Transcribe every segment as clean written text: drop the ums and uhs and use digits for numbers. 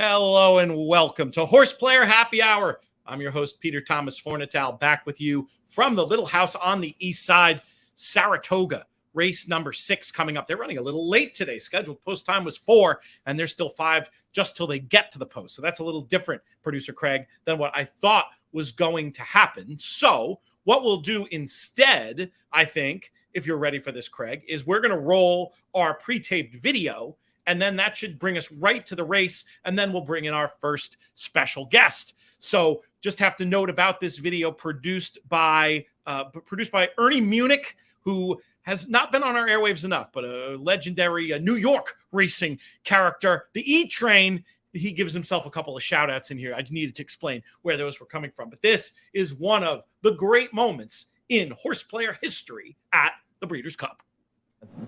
Hello and welcome to Horseplayer Happy Hour. I'm your host, Peter Thomas Fornatal, back with you from the Little House on the East Side, Saratoga. Race number 6 coming up. They're running a little late today. Scheduled post time was 4, and there's still 5 just till they get to the post. So that's a little different, Producer Craig, than what I thought was going to happen. So what we'll do instead, I think, if you're ready for this, Craig, is we're going to roll our pre-taped video, and then that should bring us right to the race, and then we'll bring in our first special guest. So just have to note about this video produced by Ernie Munich, who has not been on our airwaves enough, but a legendary New York racing character. The E-Train, he gives himself a couple of shout-outs in here. I needed to explain where those were coming from. But this is one of the great moments in horseplayer history at the Breeders' Cup.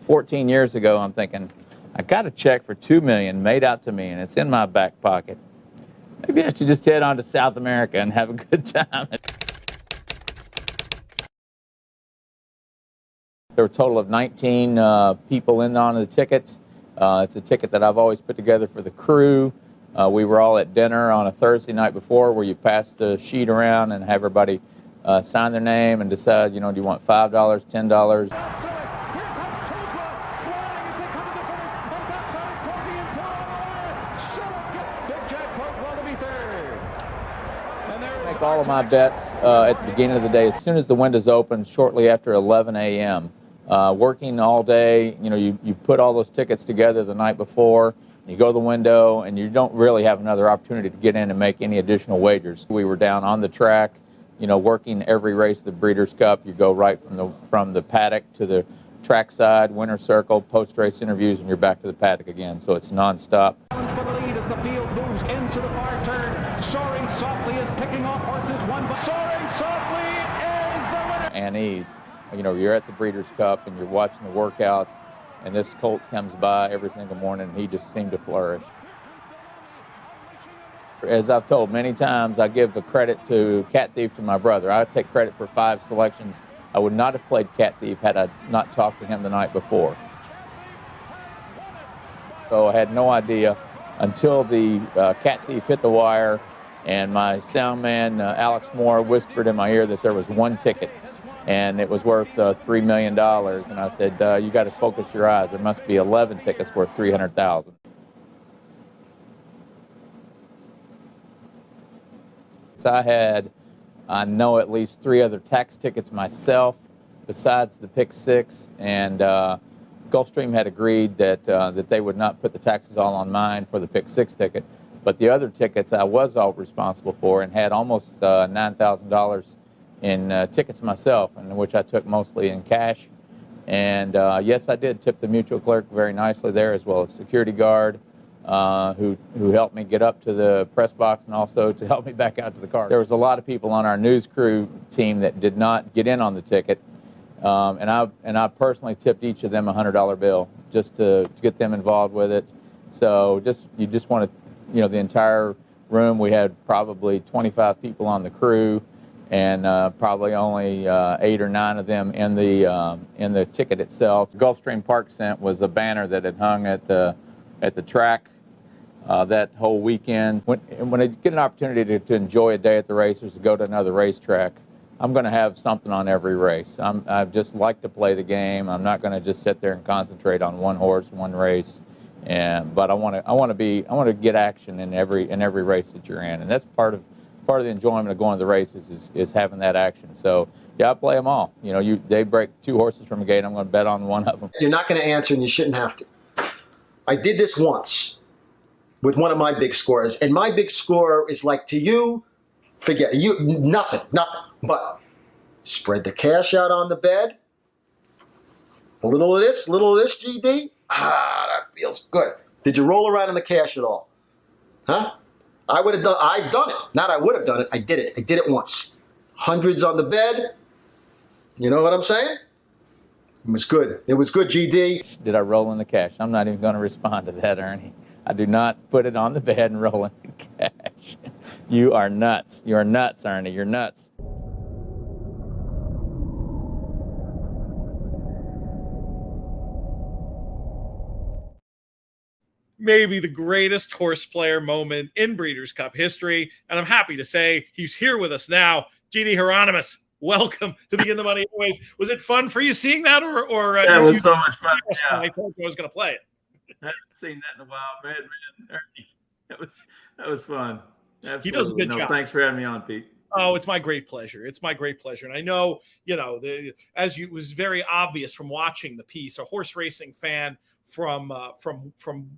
14 years ago, I'm thinking, I got a check for $2 million made out to me, and it's in my back pocket. Maybe I should just head on to South America and have a good time. There were a total of 19 people in on the tickets. It's a ticket that I've always put together for the crew. We were all at dinner on a Thursday night before, where you pass the sheet around and have everybody sign their name and decide, do you want $5, $10? Make all of my bets at the beginning of the day, as soon as the windows open, shortly after 11 a.m. Working all day, you put all those tickets together the night before, you go to the window, and you don't really have another opportunity to get in and make any additional wagers. We were down on the track, working every race of the Breeders' Cup. You go right from the paddock to the trackside, winner's circle, post-race interviews, and you're back to the paddock again. So it's nonstop. For the lead as the field moves into the far turn. Soaring Softly is picking off horses. Soaring Softly is the winner. And ease. You're at the Breeders' Cup and you're watching the workouts, and this colt comes by every single morning, and he just seemed to flourish. As I've told many times, I give the credit to Cat Thief to my brother. I take credit for 5 selections. I would not have played Cat Thief had I not talked to him the night before. So I had no idea until the Cat Thief hit the wire, and my sound man, Alex Moore, whispered in my ear that there was one ticket, and it was worth $3 million. And I said, you got to focus your eyes. There must be 11 tickets worth $300,000. So I know at least 3 other tax tickets myself, besides the Pick 6, and Gulfstream had agreed that they would not put the taxes all on mine for the Pick 6 ticket, but the other tickets I was all responsible for, and had almost $9,000 in tickets myself, in which I took mostly in cash. And yes, I did tip the mutual clerk very nicely there, as well as security guard, who helped me get up to the press box, and also to help me back out to the car. There was a lot of people on our news crew team that did not get in on the ticket, and I personally tipped each of them a $100 bill just to get them involved with it. So you just want to, the entire room. We had probably 25 people on the crew, and probably only 8 or 9 of them in the ticket itself. Gulfstream Park Scent was a banner that had hung at the track that whole weekend. When I get an opportunity to enjoy a day at the races, to go to another racetrack, I'm going to have something on every race. I just like to play the game. I'm not going to just sit there and concentrate on one horse, one race. But I want to get action in every race that you're in, and that's part of the enjoyment of going to the races is having that action. So yeah, I play them all. They break 2 horses from a gate, I'm going to bet on one of them. You're not going to answer, and you shouldn't have to. I did this once with one of my big scores, and my big score is like, to you, forget it. Nothing. But spread the cash out on the bed. A little of this, GD. That feels good. Did you roll around in the cash at all? Huh? I've done it. Not I would have done it. I did it. I did it once. Hundreds on the bed. You know what I'm saying? It was good. It was good, GD. Did I roll in the cash? I'm not even going to respond to that, Ernie. I do not put it on the bed and roll in the cash. You are nuts. You are nuts, Ernie. You're nuts. maybe the greatest horse player moment in Breeders' Cup history. And I'm happy to say he's here with us now. GD Hieronymus, welcome to the In the Money Anyways. Was it fun for you seeing that? Or yeah, it was so much fun. Yeah. I thought I was going to play it. I haven't seen that in a while, man. That was fun. Absolutely. He does a good job. Thanks for having me on, Pete. Oh, it's my great pleasure. It's my great pleasure. And I know, as you was very obvious from watching the piece, a horse racing fan from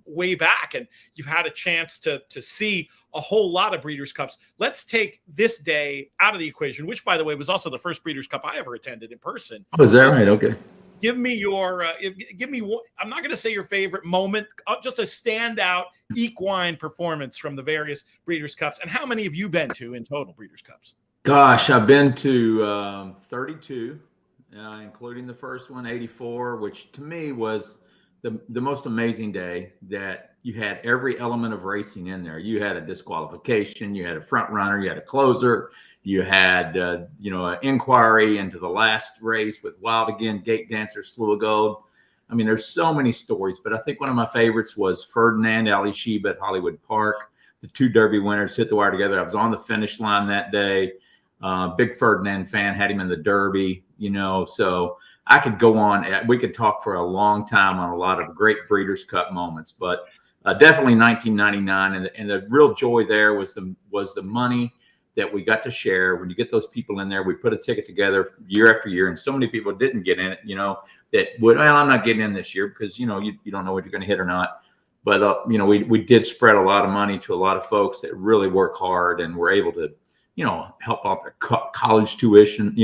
way back, and you've had a chance to see a whole lot of Breeders' Cups. Let's take this day out of the equation, which, by the way, was also the first Breeders' Cup I ever attended in person. Oh, is that right? Okay. Give me one. I'm not going to say your favorite moment, just a standout equine performance from the various Breeders' Cups. And how many have you been to in total Breeders' Cups? Gosh, I've been to 32, including the first one, 84, which to me was the most amazing day, that you had every element of racing in there. You had a disqualification, you had a front runner, you had a closer, you had an inquiry into the last race with Wild Again, Gate Dancer, Slew of Gold. I mean, there's so many stories, but I think one of my favorites was Ferdinand, Ali Sheba at Hollywood Park. The two Derby winners hit the wire together. I was on the finish line that day. Big Ferdinand fan, had him in the Derby, so I could go on. We could talk for a long time on a lot of great Breeders' Cup moments, but definitely 1999. And the real joy there was the money that we got to share. When you get those people in there, we put a ticket together year after year, and so many people didn't get in it, that would, well, I'm not getting in this year because, you don't know what you're going to hit or not. But, we did spread a lot of money to a lot of folks that really work hard and were able to, help out their college tuition,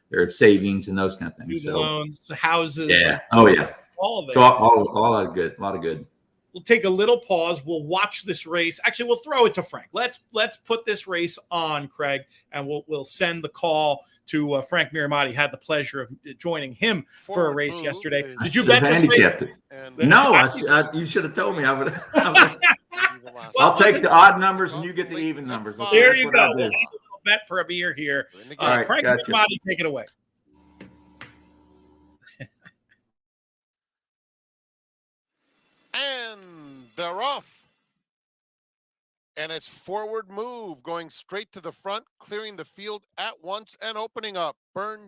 their savings and those kind of things. So, loans, the houses. Yeah. Oh, yeah. All of it. So all a lot of good. We'll take a little pause. We'll watch this race. Actually, we'll throw it to Frank. Let's put this race on, Craig, and we'll send the call to Frank Miramati. Had the pleasure of joining him for a race yesterday. Did you bet this race? No, you should have told me. I would. I'll take the odd numbers and you get the even numbers. Okay, there you go. We'll have a little bet for a beer here. All right, Frank Miramati, take it away. And they're off. And it's forward move, going straight to the front, clearing the field at once and opening up.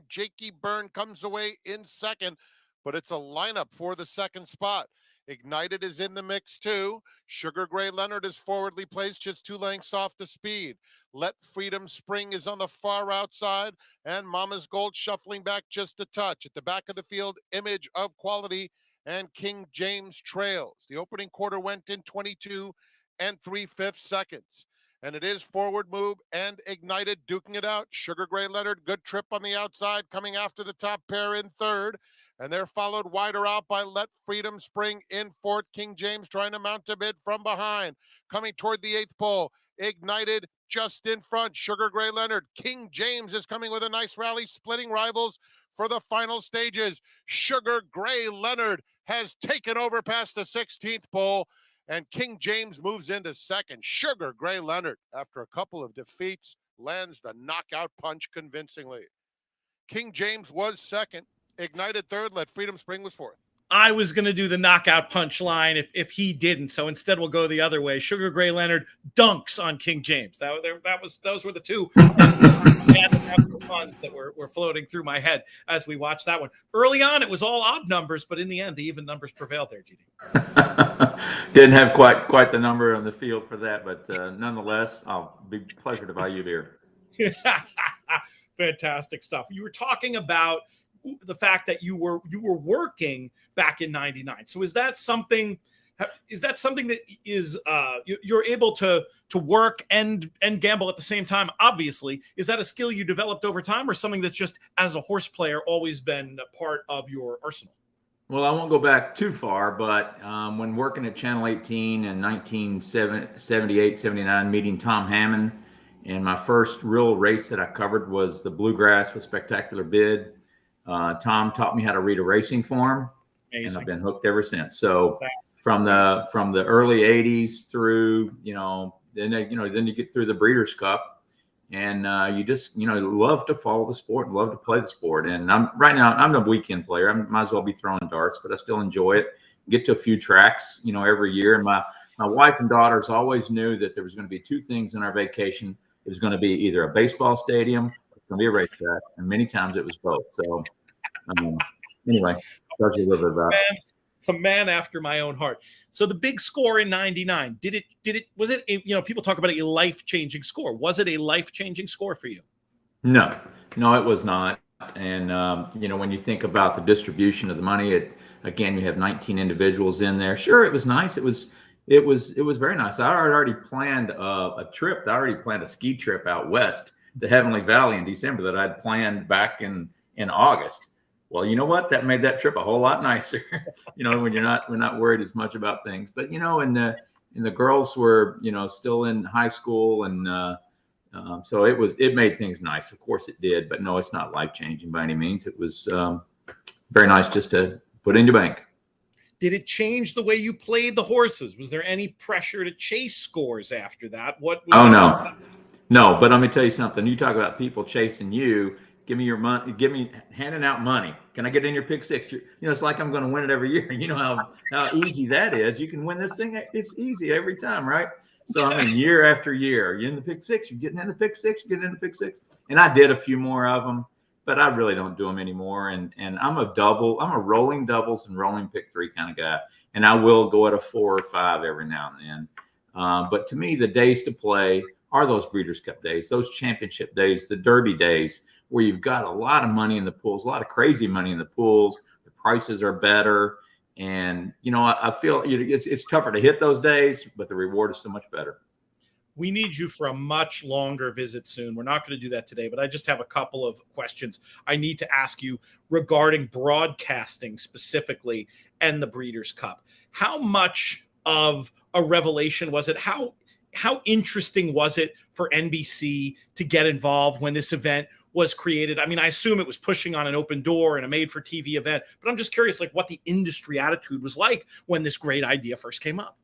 Jakey Byrne comes away in second, but it's a lineup for the second spot. Ignited is in the mix too. Sugar Gray Leonard is forwardly placed, just 2 lengths off the speed. Let Freedom Spring is on the far outside, and Mama's Gold shuffling back just a touch. At the back of the field, Image of Quality and King James trails. The opening quarter went in 22 3/5 seconds. And it is forward move and Ignited duking it out. Sugar Gray Leonard, good trip on the outside, coming after the top pair in third. And they're followed wider out by Let Freedom Spring in fourth. King James trying to mount a bid from behind. Coming toward the 8th pole. Ignited just in front. Sugar Gray Leonard. King James is coming with a nice rally, splitting rivals for the final stages. Sugar Gray Leonard has taken over past the 16th pole, and King James moves into second. Sugar Gray Leonard, after a couple of defeats, lands the knockout punch convincingly. King James was second. Ignited third. Let Freedom Spring was fourth. I was going to do the knockout punch line if he didn't. So instead, we'll go the other way. Sugar Gray Leonard dunks on King James. Those were the two that were floating through my head as we watched that one. Early on, it was all odd numbers, but in the end, the even numbers prevailed there, GD. Didn't have quite the number on the field for that, but nonetheless, I'll be a pleasure to buy you beer. Fantastic stuff. You were talking about the fact that you were working back in '99. So is that something that is you're able to work and gamble at the same time? Obviously, is that a skill you developed over time, or something that's just as a horse player always been a part of your arsenal? Well, I won't go back too far, but when working at Channel 18 in 1978, 79, meeting Tom Hammond, and my first real race that I covered was the Bluegrass with Spectacular Bid. Tom taught me how to read a racing form, and I've been hooked ever since. So from the early 80s through, then you get through the Breeders' Cup, and you just, love to follow the sport and love to play the sport. And right now I'm a weekend player. I might as well be throwing darts, but I still enjoy it. get to a few tracks, every year. And my wife and daughters always knew that there was going to be two things in our vacation. It was going to be either a baseball stadium, or it's going to be a racetrack, and many times it was both. So anyway, tells you a little bit about it. A man after my own heart. So the big score in '99, was it people talk about a life-changing score. Was it a life-changing score for you? No, it was not. And when you think about the distribution of the money, again, you have 19 individuals in there. Sure, it was nice. It was very nice. I already planned a trip. I already planned a ski trip out west to Heavenly Valley in December that I'd planned back in August. Well, you know what? That made that trip a whole lot nicer. When we're not worried as much about things. But and the girls were still in high school, and so it made things nice. Of course it did, but no, it's not life changing by any means. It was very nice just to put in your bank. Did it change the way you played the horses? Was there any pressure to chase scores after that? No. But let me tell you something. You talk about people chasing you. Give me your money. Give me handing out money. Can I get in your pick six? It's like I'm going to win it every year. You know how easy that is. You can win this thing. It's easy every time, right? So year after year, you're in the pick six. You're getting in the pick six. You're getting in the pick six. And I did a few more of them, but I really don't do them anymore. And I'm a rolling doubles and rolling pick three kind of guy. And I will go at a 4 or 5 every now and then. But to me, the days to play are those Breeders' Cup days, those championship days, the Derby days, where you've got a lot of money in the pools, a lot of crazy money in the pools. The prices are better. And, I feel it's tougher to hit those days, but the reward is so much better. We need you for a much longer visit soon. We're not going to do that today, but I just have a couple of questions I need to ask you regarding broadcasting specifically and the Breeders' Cup. How much of a revelation was it? How interesting was it for NBC to get involved when this event was created? I mean, I assume it was pushing on an open door and a made-for-TV event, but I'm just curious, what the industry attitude was like when this great idea first came up.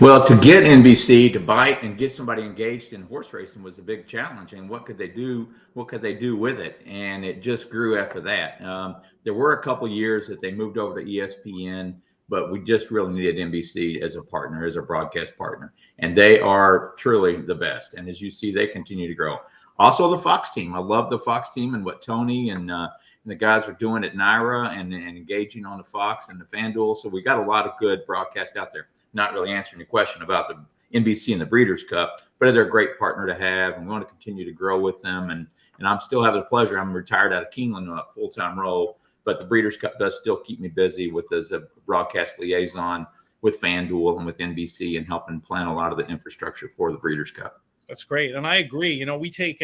Well, to get NBC to bite and get somebody engaged in horse racing was a big challenge. And what could they do? What could they do with it? And it just grew after that. There were a couple years that they moved over to ESPN, but we just really needed NBC as a partner, as a broadcast partner. And they are truly the best. And as you see, they continue to grow. Also, the Fox team. I love the Fox team and what Tony and the guys are doing at NYRA and engaging on the Fox and the FanDuel. So we got a lot of good broadcast out there. Not really answering your question about the NBC and the Breeders' Cup, but they're a great partner to have. And we want to continue to grow with them. And I'm still having the pleasure. I'm retired out of Keeneland on a full-time role, but the Breeders' Cup does still keep me busy as a broadcast liaison with FanDuel and with NBC and helping plan a lot of the infrastructure for the Breeders' Cup. That's great. And I agree. We take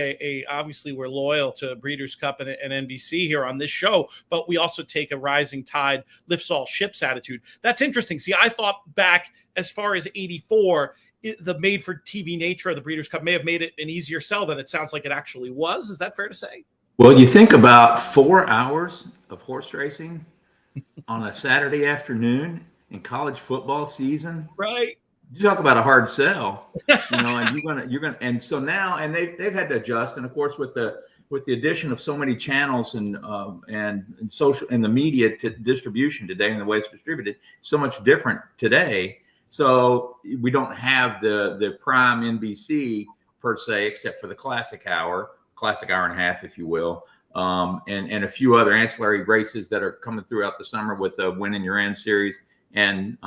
obviously we're loyal to Breeders' Cup and NBC here on this show, but we also take a rising tide lifts all ships attitude. That's interesting. See, I thought back as far as '84, the made for TV nature of the Breeders' Cup may have made it an easier sell than it sounds like it actually was. Is that fair to say? Well, you think about 4 hours of horse racing on a Saturday afternoon in college football season. Right. You talk about a hard sell, and you're gonna, and so now, and they've had to adjust, and of course with the addition of so many channels and social and the media distribution today and the way it's distributed, so much different today. So we don't have the prime NBC per se, except for the classic hour and a half, if you will, and a few other ancillary races that are coming throughout the summer with the Win in Your End series, and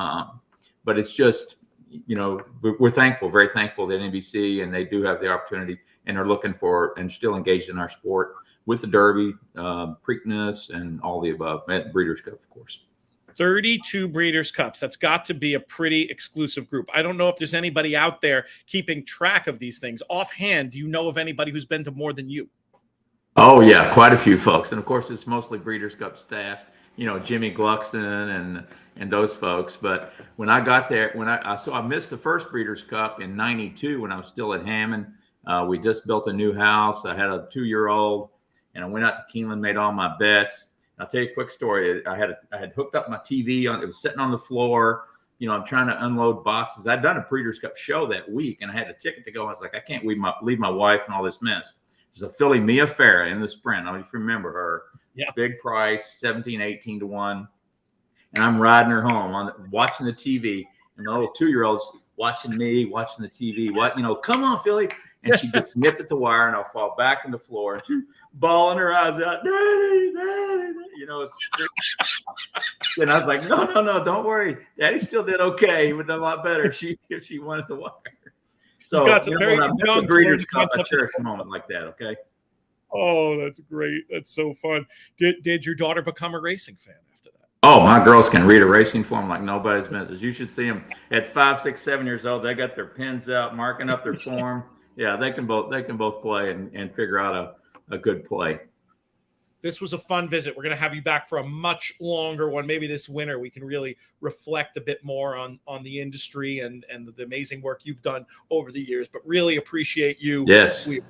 but it's just. We're thankful, very thankful that NBC and they do have the opportunity and are looking for and still engaged in our sport with the Derby, Preakness, and all the above, and Breeders' Cup, of course. 32 Breeders' Cups. That's got to be a pretty exclusive group. I don't know if there's anybody out there keeping track of these things. Offhand, do you know of anybody who's been to more than you? Oh, yeah, quite a few folks. And, of course, it's mostly Breeders' Cup staff, Jimmy Gluckson and those folks. But when I got there, I missed the first Breeders' Cup in '92 when I was still at Hammond. We just built a new house. I had a 2-year-old, and I went out to Keeneland, made all my bets. I'll tell you a quick story. I had hooked up my TV it was sitting on the floor. I'm trying to unload boxes. I'd done a Breeders' Cup show that week, and I had a ticket to go. I was like, I can't leave my wife and all this mess. There's a filly, Mia Farah, in the sprint. I don't know if you remember her. Yeah. Big price, 17, 18 to 1. and I'm riding her home watching the TV, and the little 2-year-old's watching me, watching the TV. Come on, Philly. And she gets nipped at the wire, and I'll fall back on the floor. And she's bawling her eyes out, Daddy, Daddy. It's and I was like, no, don't worry. Daddy still did okay. He would have done a lot better if she wanted the wire. So when I miss a Breeders' Cup, I cherish a moment like that, okay? Oh, that's great. That's so fun. Did your daughter become a racing fan after that? Oh, my girls can read a racing form like nobody's business. You should see them at 5, 6, 7 years old. They got their pens out, marking up their form. Yeah, they can both play and figure out a good play. This was a fun visit. We're going to have you back for a much longer one. Maybe this winter we can really reflect a bit more on the industry and the amazing work you've done over the years. But really appreciate you. Yes, this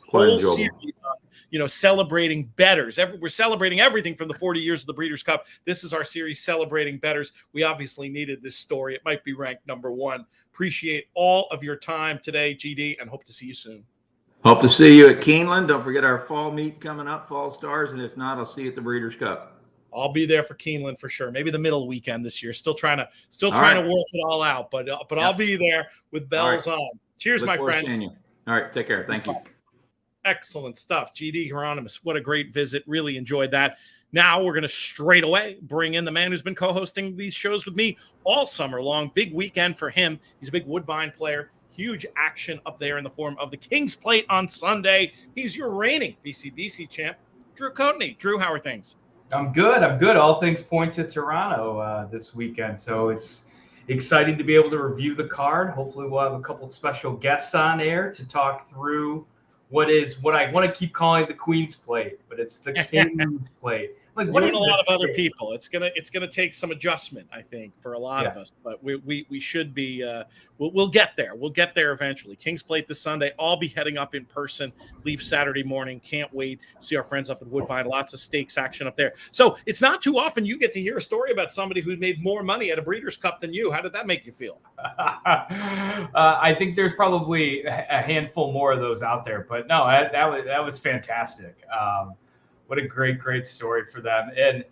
whole series on, celebrating bettors. We're celebrating everything from the 40 years of the Breeders' Cup. This is our series celebrating bettors. We obviously needed this story. It might be ranked number 1. Appreciate all of your time today, GD, and hope to see you soon. Hope to see you at Keeneland. Don't forget our fall meet coming up, Fall Stars. And if not, I'll see you at the Breeders' Cup. I'll be there for Keeneland for sure. Maybe the middle weekend this year. Still trying to work it all out, but yep. I'll be there with bells on. Cheers, my friend. Seeing you. All right, take care. Thank you. Excellent stuff. GD Hieronymus. What a great visit. Really enjoyed that. Now we're going to straight away bring in the man who's been co-hosting these shows with me all summer long. Big weekend for him. He's a big Woodbine player. Huge action up there in the form of the King's Plate on Sunday. He's your reigning BCBC champ, Drew Coatney. Drew, how are things? I'm good. All things point to Toronto this weekend. So it's exciting to be able to review the card. Hopefully we'll have a couple special guests on air to talk through what I want to keep calling the Queen's Plate, but it's the King's Plate. Like what is a lot of other people. It's gonna take some adjustment, I think, for a lot of us. But we should be. We'll get there. We'll get there eventually. King's Plate this Sunday. I'll be heading up in person. Leave Saturday morning. Can't wait. See our friends up in Woodbine. Lots of stakes action up there. So it's not too often you get to hear a story about somebody who made more money at a Breeders' Cup than you. How did that make you feel? I think there's probably a handful more of those out there. But no, that was fantastic. What a great story for them. And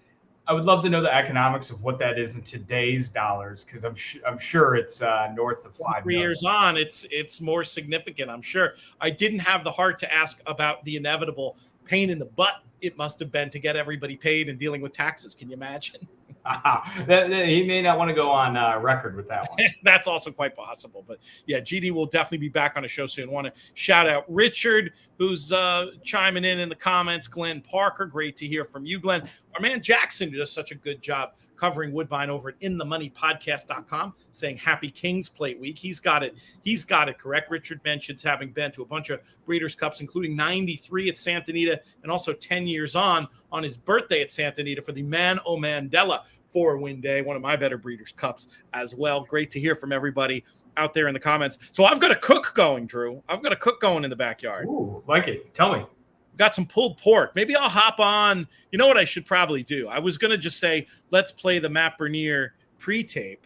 I would love to know the economics of what that is in today's dollars, because I'm sure it's north of 5 3 years on, it's more significant, I'm sure. I didn't have the heart to ask about the inevitable pain in the butt it must have been to get everybody paid and dealing with taxes. Can you imagine? He may not want to go on record with that one. That's also quite possible. But yeah, GD will definitely be back on a show soon. Want to shout out Richard, who's chiming in the comments. Glenn Parker, great to hear from you, Glenn. Our man Jackson, who does such a good job covering Woodbine over at InTheMoneyPodcast.com, saying Happy King's Plate Week. He's got it correct. Richard mentions having been to a bunch of Breeders' Cups, including 93 at Santa Anita and also 10 years on his birthday at Santa Anita for the Man O' Mandela 4-win day, one of my better Breeders' Cups as well. Great to hear from everybody out there in the comments. So I've got a cook going, Drew. I've got a cook going in the backyard. Ooh, like it. Tell me. Got some pulled pork. Maybe I'll hop on. You know what I should probably do? I was going to just say, let's play the Matt Bernier pre-tape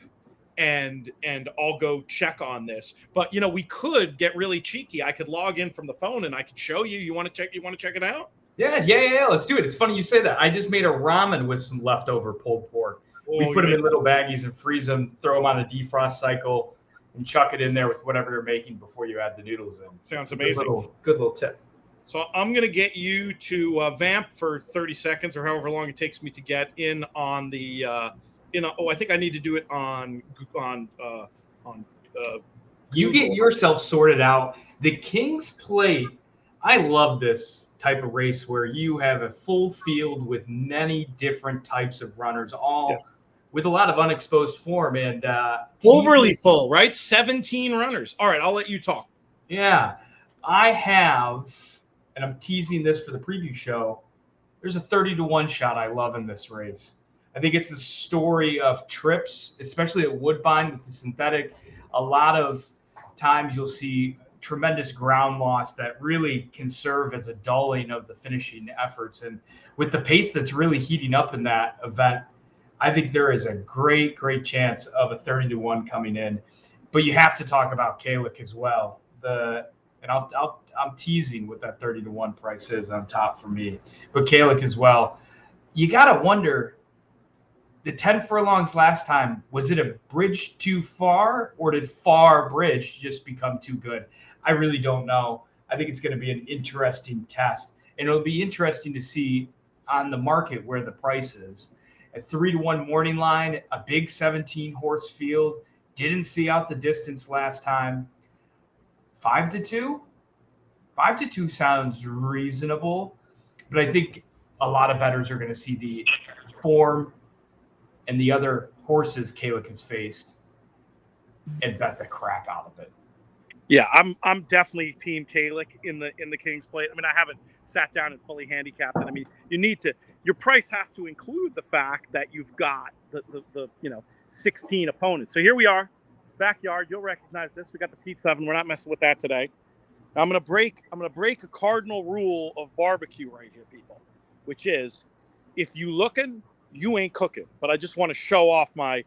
and I'll go check on this. But, we could get really cheeky. I could log in from the phone and I could show you. You want to check it out? Yeah. Let's do it. It's funny you say that. I just made a ramen with some leftover pulled pork. We put them in little baggies and freeze them, throw them on a defrost cycle, and chuck it in there with whatever you're making before you add the noodles in. Sounds amazing. Good little tip. So I'm going to get you to vamp for 30 seconds or however long it takes me to get in on the I think I need to do it on you get yourself sorted out. The King's Plate, I love this type of race where you have a full field with many different types of runners, all with a lot of unexposed form and overly full, right? 17 runners. All right, I'll let you talk. Yeah, I have. And I'm teasing this for the preview show. There's a 30-1 shot I love in this race. I think it's a story of trips, especially at Woodbine with the synthetic. A lot of times you'll see tremendous ground loss that really can serve as a dulling of the finishing efforts. And with the pace that's really heating up in that event, I think there is a great chance of a 30-1 coming in. But you have to talk about Kalik as well. I'm teasing what that 30-1 price is on top for me, but Kalik as well. You got to wonder, the 10 furlongs last time, was it a bridge too far, or did far bridge just become too good? I really don't know. I think it's going to be an interesting test, and it'll be interesting to see on the market where the price is. A 3-1 morning line, a big 17 horse field, didn't see out the distance last time. 5-2? 5-2 sounds reasonable, but I think a lot of bettors are going to see the form and the other horses Kalick has faced and bet the crap out of it. Yeah, I'm definitely team Kalick in the King's Plate. I mean, I haven't sat down and fully handicapped it. I mean, you need to. Your price has to include the fact that you've got the 16 opponents. So here we are, backyard. You'll recognize this. We got the Pete 7. We're not messing with that today. Now I'm gonna break a cardinal rule of barbecue right here, people, which is if you looking, you ain't cooking. But I just want to show off my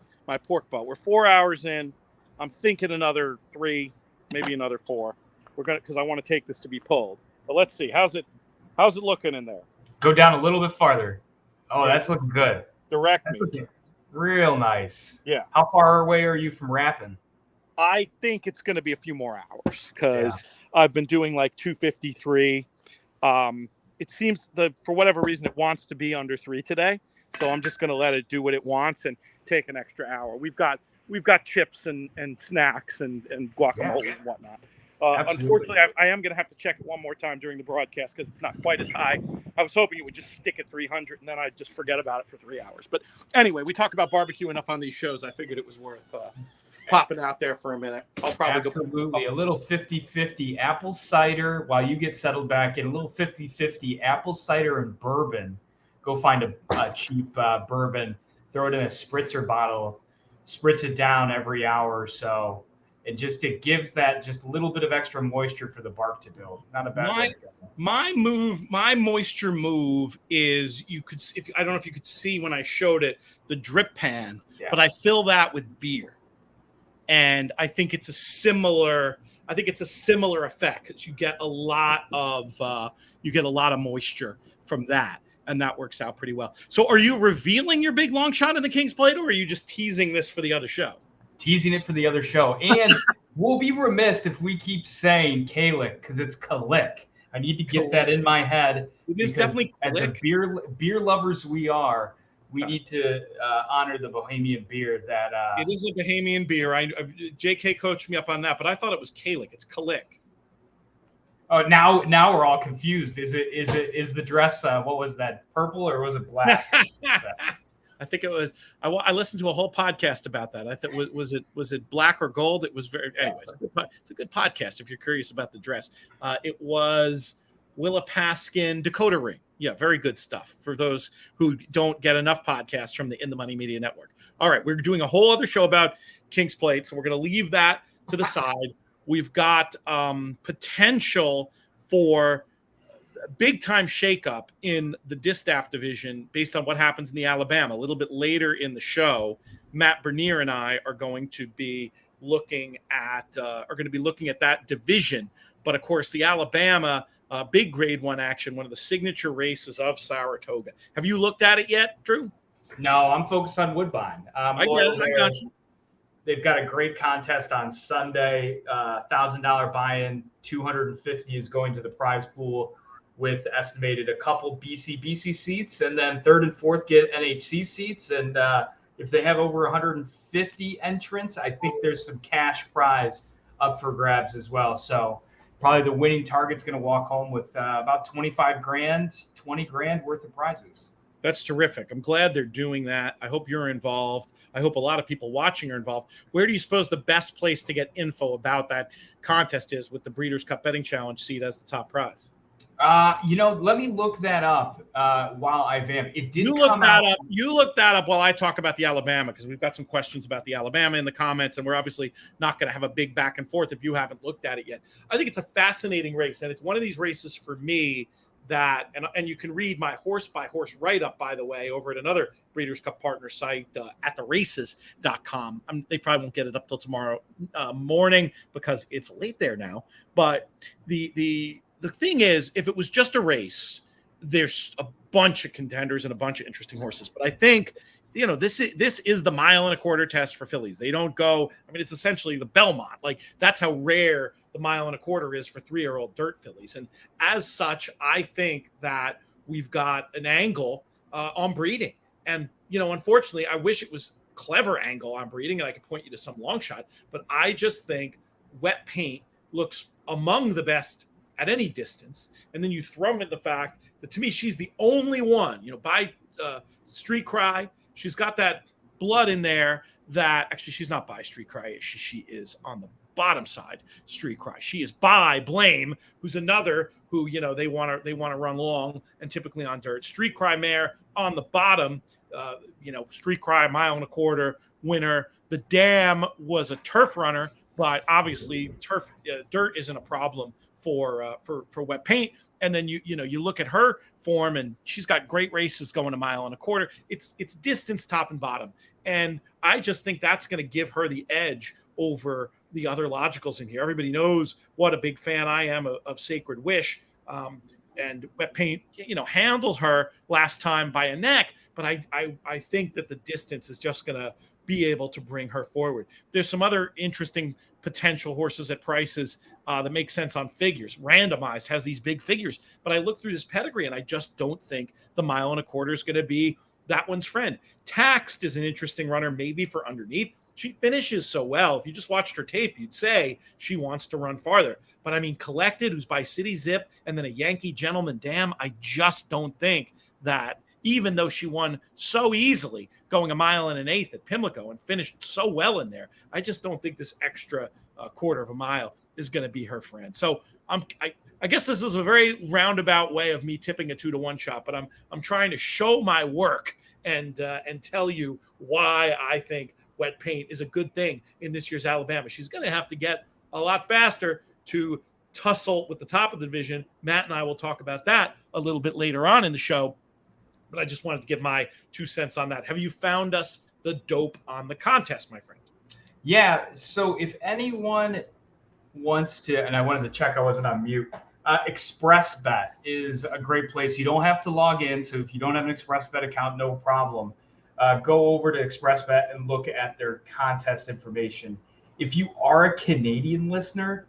pork butt. We're 4 hours in. I'm thinking another 3, maybe another 4. Because I want to take this to be pulled. But let's see. How's it looking in there? Go down a little bit farther. Oh, that's looking good. Direct That's me. looking real nice. Yeah. How far away are you from wrapping? I think it's going to be a few more hours because I've been doing like 2:53. It seems for whatever reason it wants to be under 3 today, so I'm just going to let it do what it wants and take an extra hour. We've got chips and snacks and guacamole and whatnot. Unfortunately, I am going to have to check it one more time during the broadcast because it's not quite as high. I was hoping it would just stick at 300 and then I'd just forget about it for 3 hours. But anyway, we talk about barbecue enough on these shows. I figured it was worth popping out there for a minute. I'll probably Absolutely. A little 50-50 apple cider while you get settled back in. A little 50-50 apple cider and bourbon. Go find a cheap bourbon. Throw it in a spritzer bottle. Spritz it down every hour or so. It gives that just a little bit of extra moisture for the bark to build. Not a bad way to go. My moisture move is I don't know if you could see when I showed it, the drip pan, but I fill that with beer. And I think it's a similar effect because you get a lot of moisture from that, and that works out pretty well. So are you revealing your big long shot in the King's Plate, or are you just teasing this for the other show? Teasing it for the other show. And we'll be remiss if we keep saying Kalick because it's Kalick. I need to get that in my head. It is definitely as the beer lovers we are. We need to honor the Bohemian beer that it is a Bohemian beer. JK coached me up on that, but I thought it was Kalick. It's Kalick. Oh, now we're all confused. Is the dress what was that, purple or was it black? I think it was. I listened to a whole podcast about that. I thought was it black or gold? It was very. Anyways, it's a good podcast if you're curious about the dress. It was Willa Paskin Dakota Ring. Yeah, very good stuff for those who don't get enough podcasts from the In the Money Media Network. All right, we're doing a whole other show about King's Plate, so we're going to leave that to the side. We've got potential for big-time shakeup in the distaff division based on what happens in the Alabama. A little bit later in the show, Matt Bernier and I are going to be looking at that division. But, of course, the Alabama big Grade 1 action, one of the signature races of Saratoga. Have you looked at it yet, Drew? No, I'm focused on Woodbine. I got you. They've got a great contest on Sunday, $1,000 buy-in, $250 is going to the prize pool with estimated a couple BCBC seats, and then third and fourth get NHC seats. And if they have over 150 entrants, I think there's some cash prize up for grabs as well. So probably the winning target's going to walk home with about 25 grand, 20 grand worth of prizes. That's terrific. I'm glad they're doing that. I hope you're involved. I hope a lot of people watching are involved. Where do you suppose the best place to get info about that contest is with the Breeders' Cup Betting Challenge seat as the top prize? Let me look that up while I vamp. It did come out. You look that up while I talk about the Alabama, because we've got some questions about the Alabama in the comments, and we're obviously not going to have a big back and forth if you haven't looked at it yet. I think it's a fascinating race, and it's one of these races for me that, and you can read my horse-by-horse write-up, by the way, over at another Breeders' Cup partner site, at theraces.com. They probably won't get it up till tomorrow morning because it's late there now. But the thing is, if it was just a race, there's a bunch of contenders and a bunch of interesting horses. But I think this is the 1.25 mile test for fillies. They don't go. I mean, it's essentially the Belmont. Like, that's how rare the 1.25 mile is for 3-year-old dirt fillies. And as such, I think that we've got an angle on breeding. And unfortunately, I wish it was clever angle on breeding and I could point you to some long shot. But I just think Wet Paint looks among the best at any distance. And then you throw in the fact that, to me, she's the only one, by Street Cry. She's got that blood in there that actually she's not by Street Cry. She is on the bottom side. Street Cry. She is by Blame, who's another who, they want to run long and typically on dirt. Street Cry mare on the bottom. Street Cry 1.25 mile winner. The Dam was a turf runner, but obviously dirt isn't a problem for Wet Paint. And then you look at her form, and she's got great races going 1.25 miles. It's distance top and bottom, and I just think that's going to give her the edge over the other logicals in here. Everybody knows what a big fan I am of Sacred Wish, and Wet Paint handled her last time by a neck, but I think that the distance is just going to be able to bring her forward. There's some other interesting potential horses at prices that make sense on figures. Randomized has these big figures, but I look through this pedigree and I just don't think the 1.25 mile is going to be that one's friend. Taxed is an interesting runner, maybe for underneath. She finishes so well. If you just watched her tape, you'd say she wants to run farther. But I mean, Collected, who's by City Zip, and then a Yankee Gentleman Dam, I just don't think that, even though she won so easily going 1.8 miles at Pimlico and finished so well in there, I just don't think this extra 1/4 mile is going to be her friend. So I guess this is a very roundabout way of me tipping a 2-to-1 shot, but I'm trying to show my work and tell you why I think Wet Paint is a good thing in this year's Alabama. She's going to have to get a lot faster to tussle with the top of the division. Matt and I will talk about that a little bit later on in the show, but I just wanted to give my 2 cents on that. Have you found us the dope on the contest, my friend? Yeah. So if anyone wants to, and I wanted to check I wasn't on mute, ExpressBet is a great place. You don't have to log in. So if you don't have an ExpressBet account, no problem. Go over to ExpressBet and look at their contest information. If you are a Canadian listener,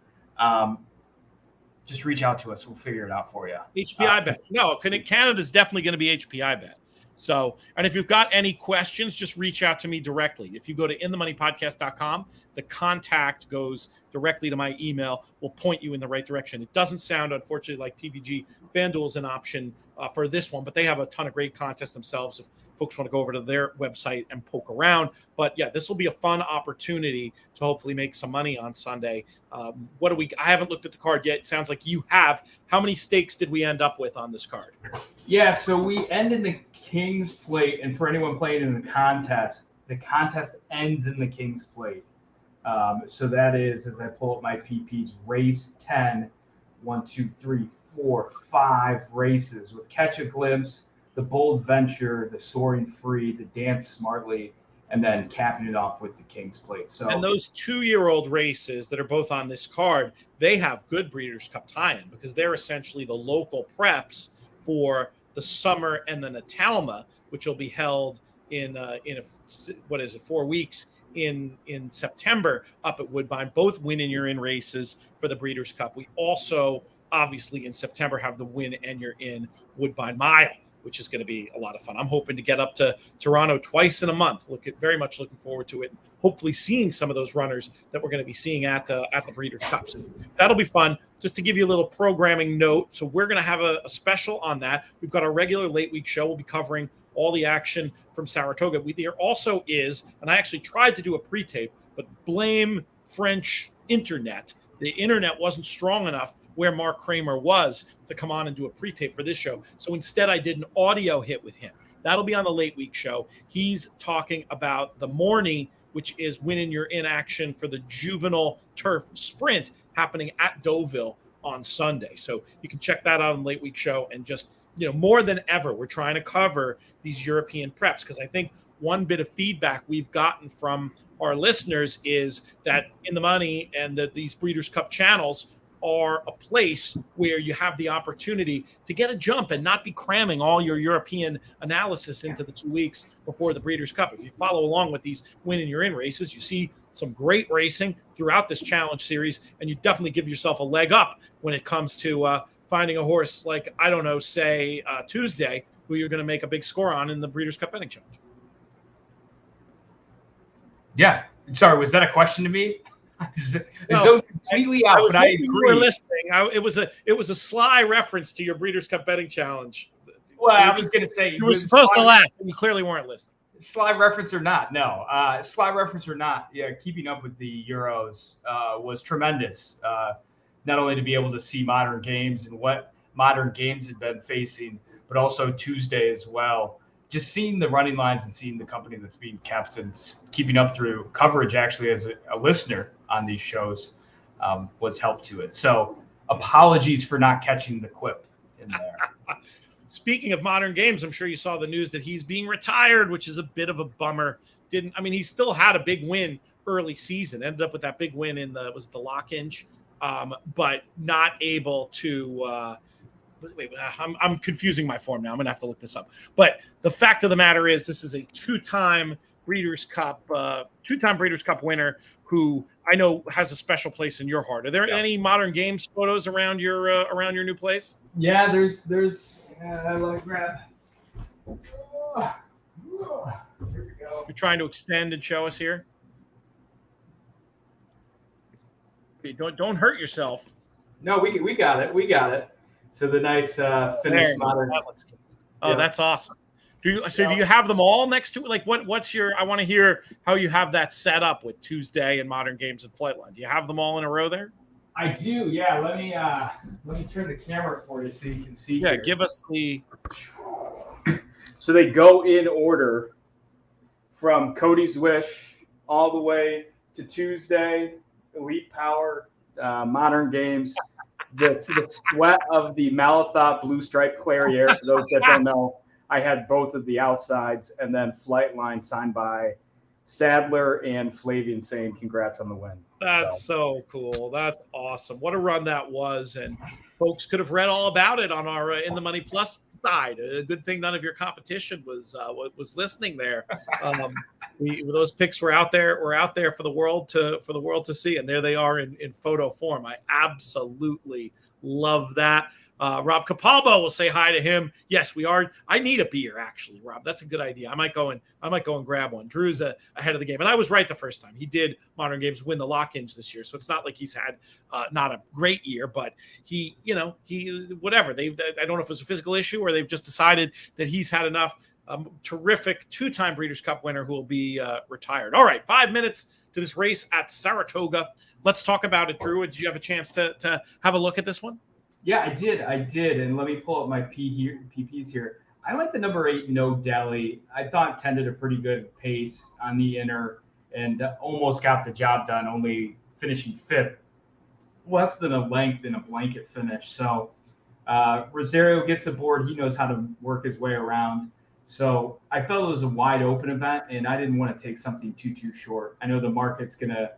just reach out to us. We'll figure it out for you. HPI bet. No, Canada's definitely going to be HPI bet. So, and if you've got any questions, just reach out to me directly. If you go to inthemoneypodcast.com, the contact goes directly to my email. We'll point you in the right direction. It doesn't sound, unfortunately, like TVG FanDuel is an option for this one, but they have a ton of great contests themselves if folks want to go over to their website and poke around. But yeah, this will be a fun opportunity to hopefully make some money on Sunday. I haven't looked at the card yet. It sounds like you have. How many stakes did we end up with on this card? Yeah, so we end in the King's Plate, and for anyone playing in the contest ends in the King's Plate. So that is, as I pull up my PPs, race 10, 1, 2, 3, 4, 5 races with Catch a Glimpse, the Bold Venture, the Soaring Free, the Dance Smartly, and then capping it off with the King's Plate. So, and those 2-year-old races that are both on this card, they have good Breeders' Cup tie-in because they're essentially the local preps for the Summer and the Natalma, which will be held in 4 weeks in September up at Woodbine. Both Win and You're In races for the Breeders' Cup. We also, obviously, in September have the Win and You're In Woodbine Mile, which is going to be a lot of fun. I'm hoping to get up to Toronto twice in a month. Very much looking forward to it. Hopefully seeing some of those runners that we're going to be seeing at the Breeders' Cups. That'll be fun. Just to give you a little programming note. So we're going to have a special on that. We've got our regular late week show. We'll be covering all the action from Saratoga. There also is, and I actually tried to do a pre-tape, but blame French internet. The internet wasn't strong enough where Mark Kramer was to come on and do a pre-tape for this show. So instead, I did an audio hit with him. That'll be on the late week show. He's talking about the morning, which is Win and You're In action for the juvenile turf sprint happening at Deauville on Sunday. So you can check that out on the late week show. And just, more than ever, we're trying to cover these European preps because I think one bit of feedback we've gotten from our listeners is that In the Money and these Breeders' Cup channels are a place where you have the opportunity to get a jump and not be cramming all your European analysis into the 2 weeks before the Breeders' Cup. If you follow along with these win and you're in races, you see some great racing throughout this challenge series, and you definitely give yourself a leg up when it comes to finding a horse like, I don't know, say Tuesday, who you're going to make a big score on in the Breeders' Cup Betting Challenge. Yeah. Sorry, was that a question to me? No, so completely out, but I agree. You were listening. It was a sly reference to your Breeders' Cup Betting Challenge. Well, I was going to say you were supposed to laugh, and you clearly weren't listening. Sly reference or not, no. Sly reference or not, yeah, keeping up with the Euros was tremendous. Not only to be able to see modern games and what modern games had been facing, but also Tuesday as well. Just seeing the running lines and seeing the company that's being kept and keeping up through coverage actually as a listener on these shows was help to it. So apologies for not catching the quip in there. Speaking of modern games, I'm sure you saw the news that he's being retired, which is a bit of a bummer. He still had a big win early season, ended up with that big win in the Lock-Inch, but not able to wait, I'm confusing my form now. I'm going to have to look this up. But the fact of the matter is this is a two-time Breeders' Cup winner who I know has a special place in your heart. Are there any modern games photos around your new place? Yeah, there's let me grab. Here we go. You're trying to extend and show us here? Don't hurt yourself. No, we got it. We got it. So the nice finished modern. Oh, that's awesome. Do you have them all next to it? Like what's your? I want to hear how you have that set up with Tuesday and Modern Games and Flightline. Do you have them all in a row there? I do. Yeah. Let me turn the camera for you so you can see. Yeah. Here. Give us the. So they go in order from Cody's Wish all the way to Tuesday, Elite Power, Modern Games. The sweat of the Malathaat Blue Stripe Clariere, for those that don't know, I had both of the outsides, and then Flightline signed by Sadler and Flavian saying congrats on the win. That's so cool. That's awesome. What a run that was. And folks could have read all about it on our In the Money Plus side. A good thing none of your competition was listening there. Those picks were out there for the world to see, and there they are in photo form. I absolutely love that. Rob Capalbo will say hi to him. Yes, we are. I need a beer, actually, Rob. That's a good idea. I might go and grab one. Drew's ahead of the game, and I was right the first time. He did Modern Games win the Lock-Inch this year, so it's not like he's had not a great year, but he whatever. I don't know if it was a physical issue or they've just decided that he's had enough. Terrific two-time Breeders' Cup winner who will be retired. All right, 5 minutes to this race at Saratoga. Let's talk about it, Drew. Did you have a chance to have a look at this one? Yeah, I did. And let me pull up my PPs here. I like the number 8, No Deli. I thought tended a pretty good pace on the inner and almost got the job done, only finishing 5th. Less than a length in a blanket finish. So Rosario gets aboard. He knows how to work his way around. So I felt it was a wide open event, and I didn't want to take something too short. I know the market's going to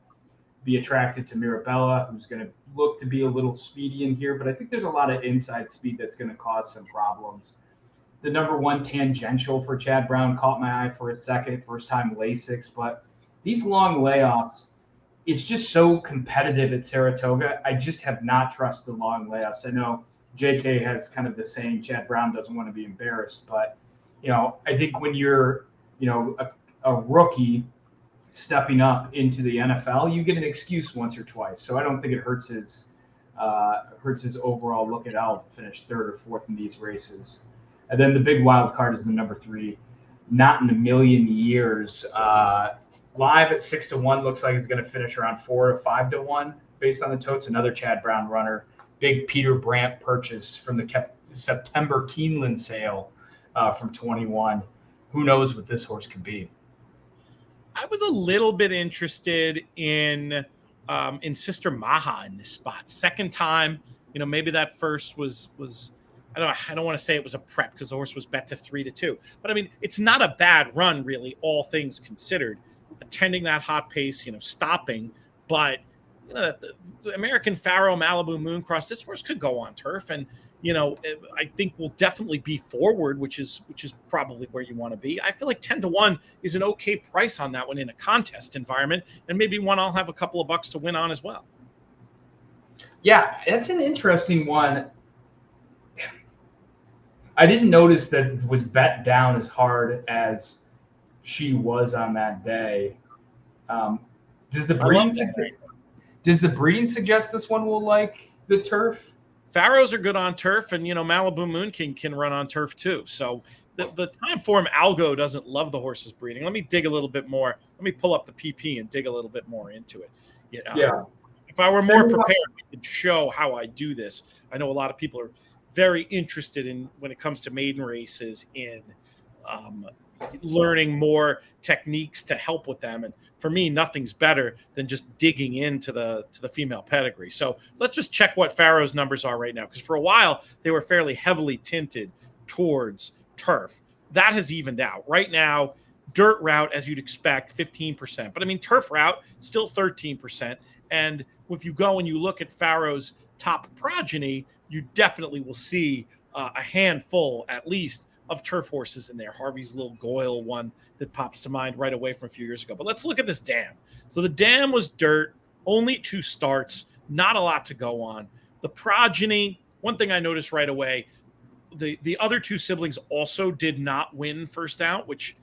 be attracted to Mirabella, who's going to look to be a little speedy in here, but I think there's a lot of inside speed that's going to cause some problems. The number 1 Tangential for Chad Brown caught my eye for a second, first time Lasix, but these long layoffs, it's just so competitive at Saratoga. I just have not trusted long layoffs. I know JK has kind of the saying, Chad Brown doesn't want to be embarrassed, but I think when you're, a rookie stepping up into the NFL, you get an excuse once or twice. So I don't think it hurts his overall look at Al to finish 3rd or 4th in these races. And then the big wild card is the number 3, Not in a Million Years. Live at 6-1 looks like it's going to finish around 4 or 5-1 based on the totes. Another Chad Brown runner. Big Peter Brandt purchase from the September Keeneland sale from 21. Who knows what this horse could be? I was a little bit interested in Sister Maha in this spot. Second time, maybe that first was I don't want to say it was a prep because the horse was bet to 3-2. But I mean, it's not a bad run, really, all things considered. Attending that hot pace, stopping, but the American Pharaoh Malibu Mooncross, this horse could go on turf, and I think will definitely be forward, which is probably where you want to be. I feel like 10-1 is an okay price on that one in a contest environment, and maybe one I'll have a couple of bucks to win on as well. Yeah, that's an interesting one. I didn't notice that it was bet down as hard as she was on that day. Does the breeding suggest this one will like the turf? Pharaohs are good on turf, and Malibu Moon King can run on turf too. So the time form algo doesn't love the horse's breeding. Let me dig a little bit more. Let me pull up the PP and dig a little bit more into it. Yeah. If I were more prepared, I could show how I do this. I know a lot of people are very interested in, when it comes to maiden races, in learning more techniques to help with them. And for me, nothing's better than just digging into the female pedigree. So let's just check what Pharaoh's numbers are right now, because for a while they were fairly heavily tinted towards turf. That has evened out. Right now, dirt route, as you'd expect, 15%. But I mean, turf route, still 13%. And if you go and you look at Pharaoh's top progeny, you definitely will see a handful, at least, of turf horses in there. Harvey's Little Goyle, one that pops to mind right away from a few years ago. But let's look at this dam. So the dam was dirt, only 2 starts, not a lot to go on. The progeny, one thing I noticed right away, the other 2 siblings also did not win first out, which,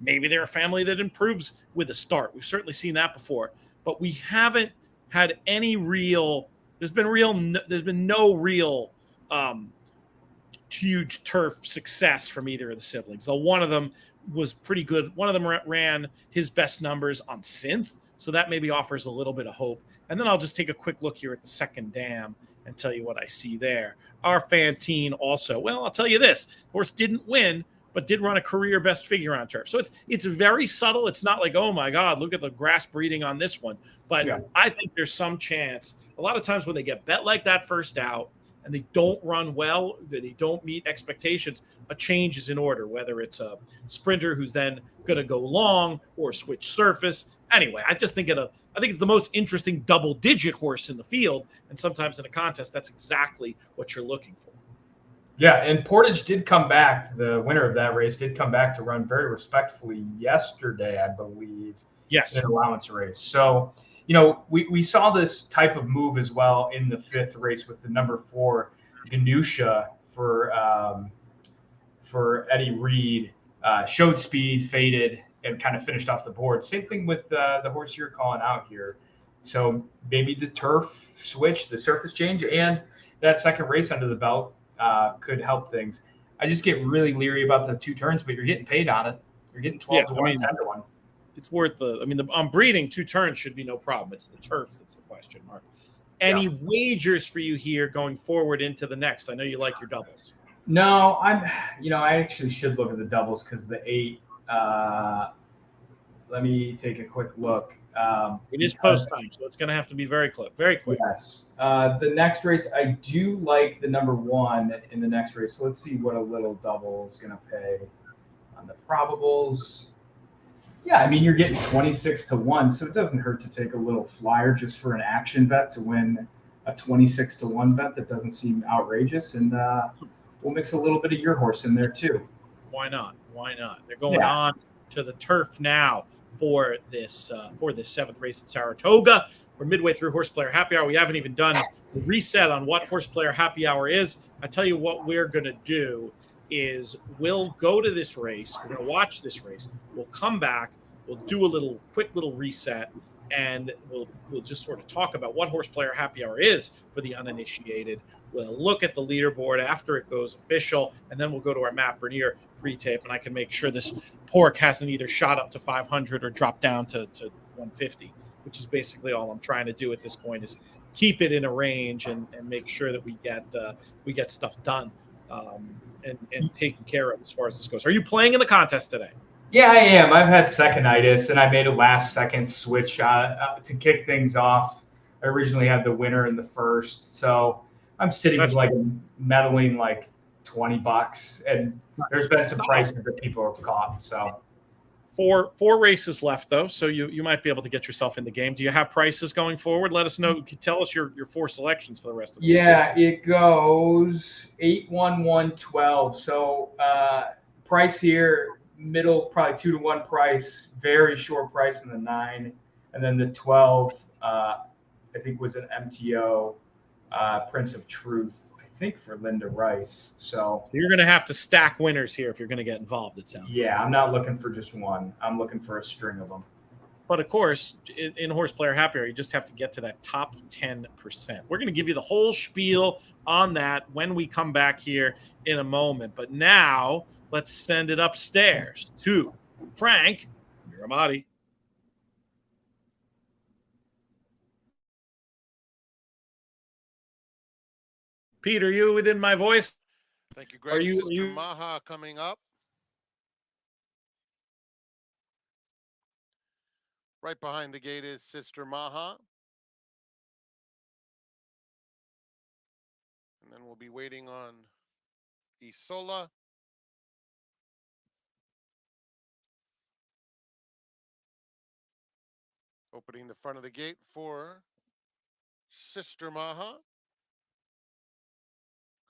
maybe they're a family that improves with a start. We've certainly seen that before. But we haven't had any real, there's been no real huge turf success from either of the siblings. Though one of them was pretty good. One of them ran his best numbers on synth, so that maybe offers a little bit of hope. And then I'll just take a quick look here at the second dam and tell you what I see there. Our Fantine also, well, I'll tell you this, horse didn't win, but did run a career best figure on turf. So it's very subtle. It's not like, oh my God, look at the grass breeding on this one. But yeah. I think there's some chance. A lot of times when they get bet like that first out, and they don't run well, they don't meet expectations, a change is in order, whether it's a sprinter who's then going to go long or switch surface. Anyway, I think it's the most interesting double-digit horse in the field, and sometimes in a contest, that's exactly what you're looking for. Yeah, and Portage did come back. The winner of that race did come back to run very respectfully yesterday, I believe. Yes. In an allowance race. So, we saw this type of move as well in the 5th race with the number 4 Ganesha for Eddie Reed. Showed speed, faded, and kind of finished off the board. Same thing with the horse you're calling out here. So maybe the turf switch, the surface change, and that second race under the belt could help things. I just get really leery about the 2 turns, but you're getting paid on it. You're getting 12 to 1, 10 to 1. It's worth on breeding, 2 turns should be no problem. It's the turf that's the question mark. Any wagers for you here going forward into the next? I know you like your doubles. No, I actually should look at the doubles because the 8. Let me take a quick look. It is post time, so it's going to have to be very quick. Yes. The next race, I do like the number 1 in the next race. So let's see what a little double is going to pay on the probables. Yeah, I mean, you're getting 26 to 1, so it doesn't hurt to take a little flyer just for an action bet to win a 26 to 1 bet that doesn't seem outrageous. And we'll mix a little bit of your horse in there too. Why not? They're going on to the turf now for this 7th race at Saratoga. We're midway through Horseplayer Happy Hour. We haven't even done the reset on what Horseplayer Happy Hour is. I tell you what we're going to do is we'll go to this race. We're going to watch this race. We'll come back. We'll do a quick little reset, and we'll just sort of talk about what Horseplayer Happy Hour is for the uninitiated. We'll look at the leaderboard after it goes official, and then we'll go to our Matt Bernier pre-tape, and I can make sure this pork hasn't either shot up to 500 or dropped down to 150, which is basically all I'm trying to do at this point, is keep it in a range and make sure that we get stuff done. And taken care of as far as this goes. Are you playing in the contest today? Yeah, I am. I've had second-itis, and I made a last-second switch to kick things off. I originally had the winner in the first, so I'm sitting with meddling $20, and there's been some prices that people have caught. So Four races left, though, so you might be able to get yourself in the game. Do you have prices going forward? Let us know. Tell us your 4 selections for the rest of the week. Yeah, it goes 8, 1, 1, 12. So price here, middle, probably 2 to 1 price, very short price in the 9. And then the 12, I think was an MTO, Prince of Truth, I think for Linda Rice. So you're going to have to stack winners here if you're going to get involved, it sounds like. I'm not looking for just one. I'm looking for a string of them. But of course, in Horseplayer Happy Hour, you just have to get to that top 10%. We're going to give you the whole spiel on that when we come back here in a moment. But now let's send it upstairs to Frank Miramati. Pete, are you within my voice? Thank you, Greg. Sister Maha coming up. Right behind the gate is Sister Maha. And then we'll be waiting on Isola. Opening the front of the gate for Sister Maha.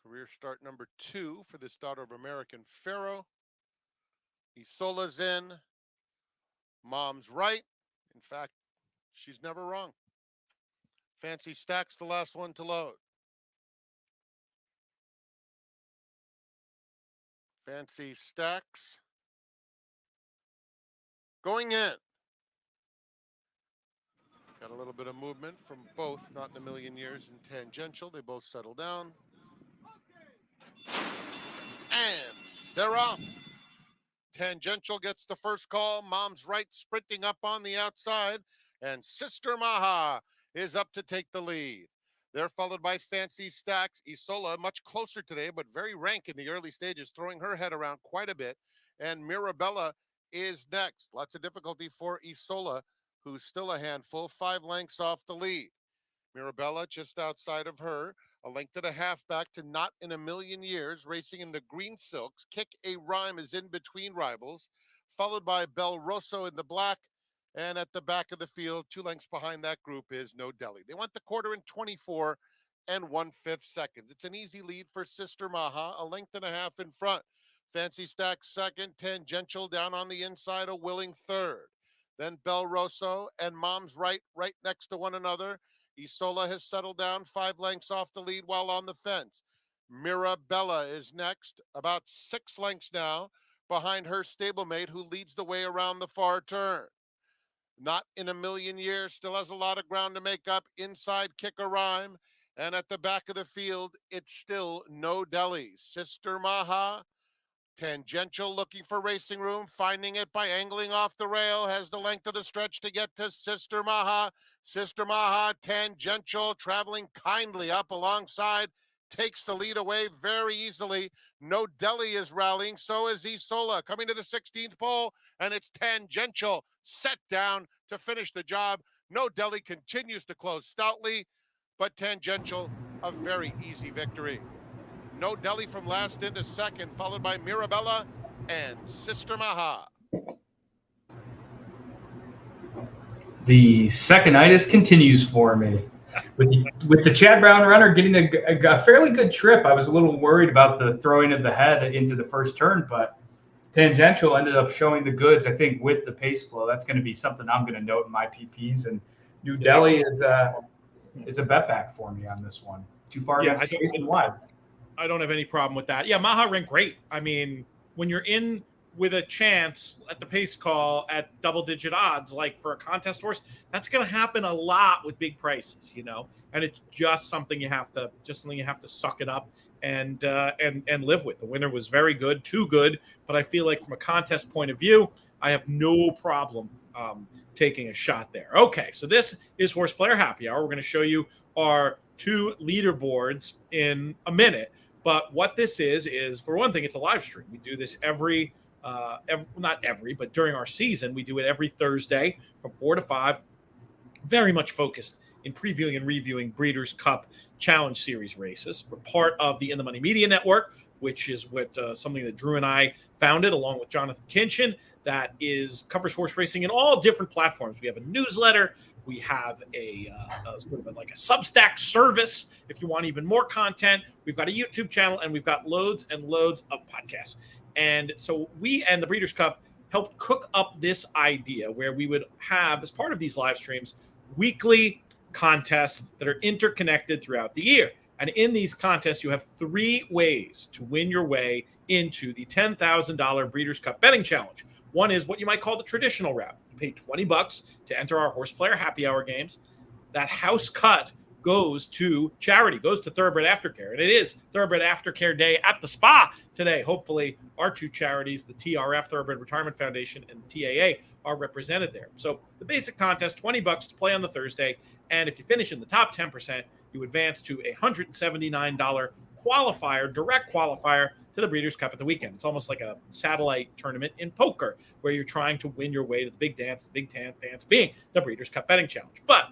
Career start number 2 for this daughter of American Pharaoh. Isola's in. Mom's right. In fact, she's never wrong. Fancy Stacks, the last one to load. Fancy Stacks. Going in. Got a little bit of movement from both, not in a million years, and Tangential. They both settle down. And they're off. Tangential gets the first call. Mom's right, sprinting up on the outside. And Sister Maha is up to take the lead. They're followed by Fancy Stacks. Isola, much closer today, but very rank in the early stages, throwing her head around quite a bit. And Mirabella is next. Lots of difficulty for Isola, who's still a handful, 5 lengths off the lead. Mirabella just outside of her, a length and a half back to Not in a Million Years, racing in the green silks. Kick a Rhyme is in between rivals, followed by Bel Rosso in the black. And at the back of the field, 2 lengths behind that group is No Delhi. They went the quarter in 24 and 1/5 seconds. It's an easy lead for Sister Maha, a length and a half in front. Fancy Stack second, Tangential down on the inside, a willing third. Then Bel Rosso and Mom's right next to one another. Isola has settled down 5 lengths off the lead while on the fence. Mirabella is next, about 6 lengths now, behind her stablemate, who leads the way around the far turn. Not in a Million Years still has a lot of ground to make up. Inside, Kick a Rhyme. And at the back of the field, it's still No Delhi. Sister Maha, Tangential looking for racing room, finding it by angling off the rail, has the length of the stretch to get to Sister Maha. Sister Maha, Tangential traveling kindly up alongside, takes the lead away very easily. No Delhi is rallying, so is Isola coming to the 16th pole, and it's Tangential set down to finish the job. No Delhi continues to close stoutly, but Tangential a very easy victory. No Delhi from last into second, followed by Mirabella and Sister Maha. The second-itis continues for me. With the Chad Brown runner getting a fairly good trip, I was a little worried about the throwing of the head into the first turn, but Tangential ended up showing the goods, I think, with the pace flow. That's going to be something I'm going to note in my PPs. And New Delhi is a bet back for me on this one. Too far against the pace and wide. I don't have any problem with that. Yeah, Maha ran great. I mean, when you're in with a chance at the pace call at double-digit odds, like for a contest horse, that's going to happen a lot with big prices, you know. And it's just something you have to suck it up and live with. The winner was very good, too good, but I feel like from a contest point of view, I have no problem taking a shot there. Okay, so this is Horseplayer Happy Hour. We're going to show you our 2 leaderboards in a minute. But what this is for one thing, it's a live stream. We do this but during our season, we do it every Thursday from 4 to 5, very much focused in previewing and reviewing Breeders' Cup Challenge Series races. We're part of the In the Money Media Network, which is what something that Drew and I founded along with Jonathan Kinchin, that covers horse racing in all different platforms. We have a newsletter. We have a sort of like a Substack service if you want even more content. We've got a YouTube channel, and we've got loads and loads of podcasts. And so we and the Breeders' Cup helped cook up this idea where we would have, as part of these live streams, weekly contests that are interconnected throughout the year. And in these contests, you have 3 ways to win your way into the $10,000 Breeders' Cup betting challenge. One is what you might call the traditional route. You pay $20 to enter our Horseplayer Happy Hour games. That house cut goes to charity, goes to Thoroughbred Aftercare. And it is Thoroughbred Aftercare Day at the spa today. Hopefully, our 2 charities, the TRF, Thoroughbred Retirement Foundation, and the TAA, are represented there. So the basic contest, $20 to play on the Thursday. And if you finish in the top 10%, you advance to a $179 qualifier, direct qualifier to the Breeders' Cup at the weekend. It's almost like a satellite tournament in poker where you're trying to win your way to the big dance, the big dance being the Breeders' Cup betting challenge. But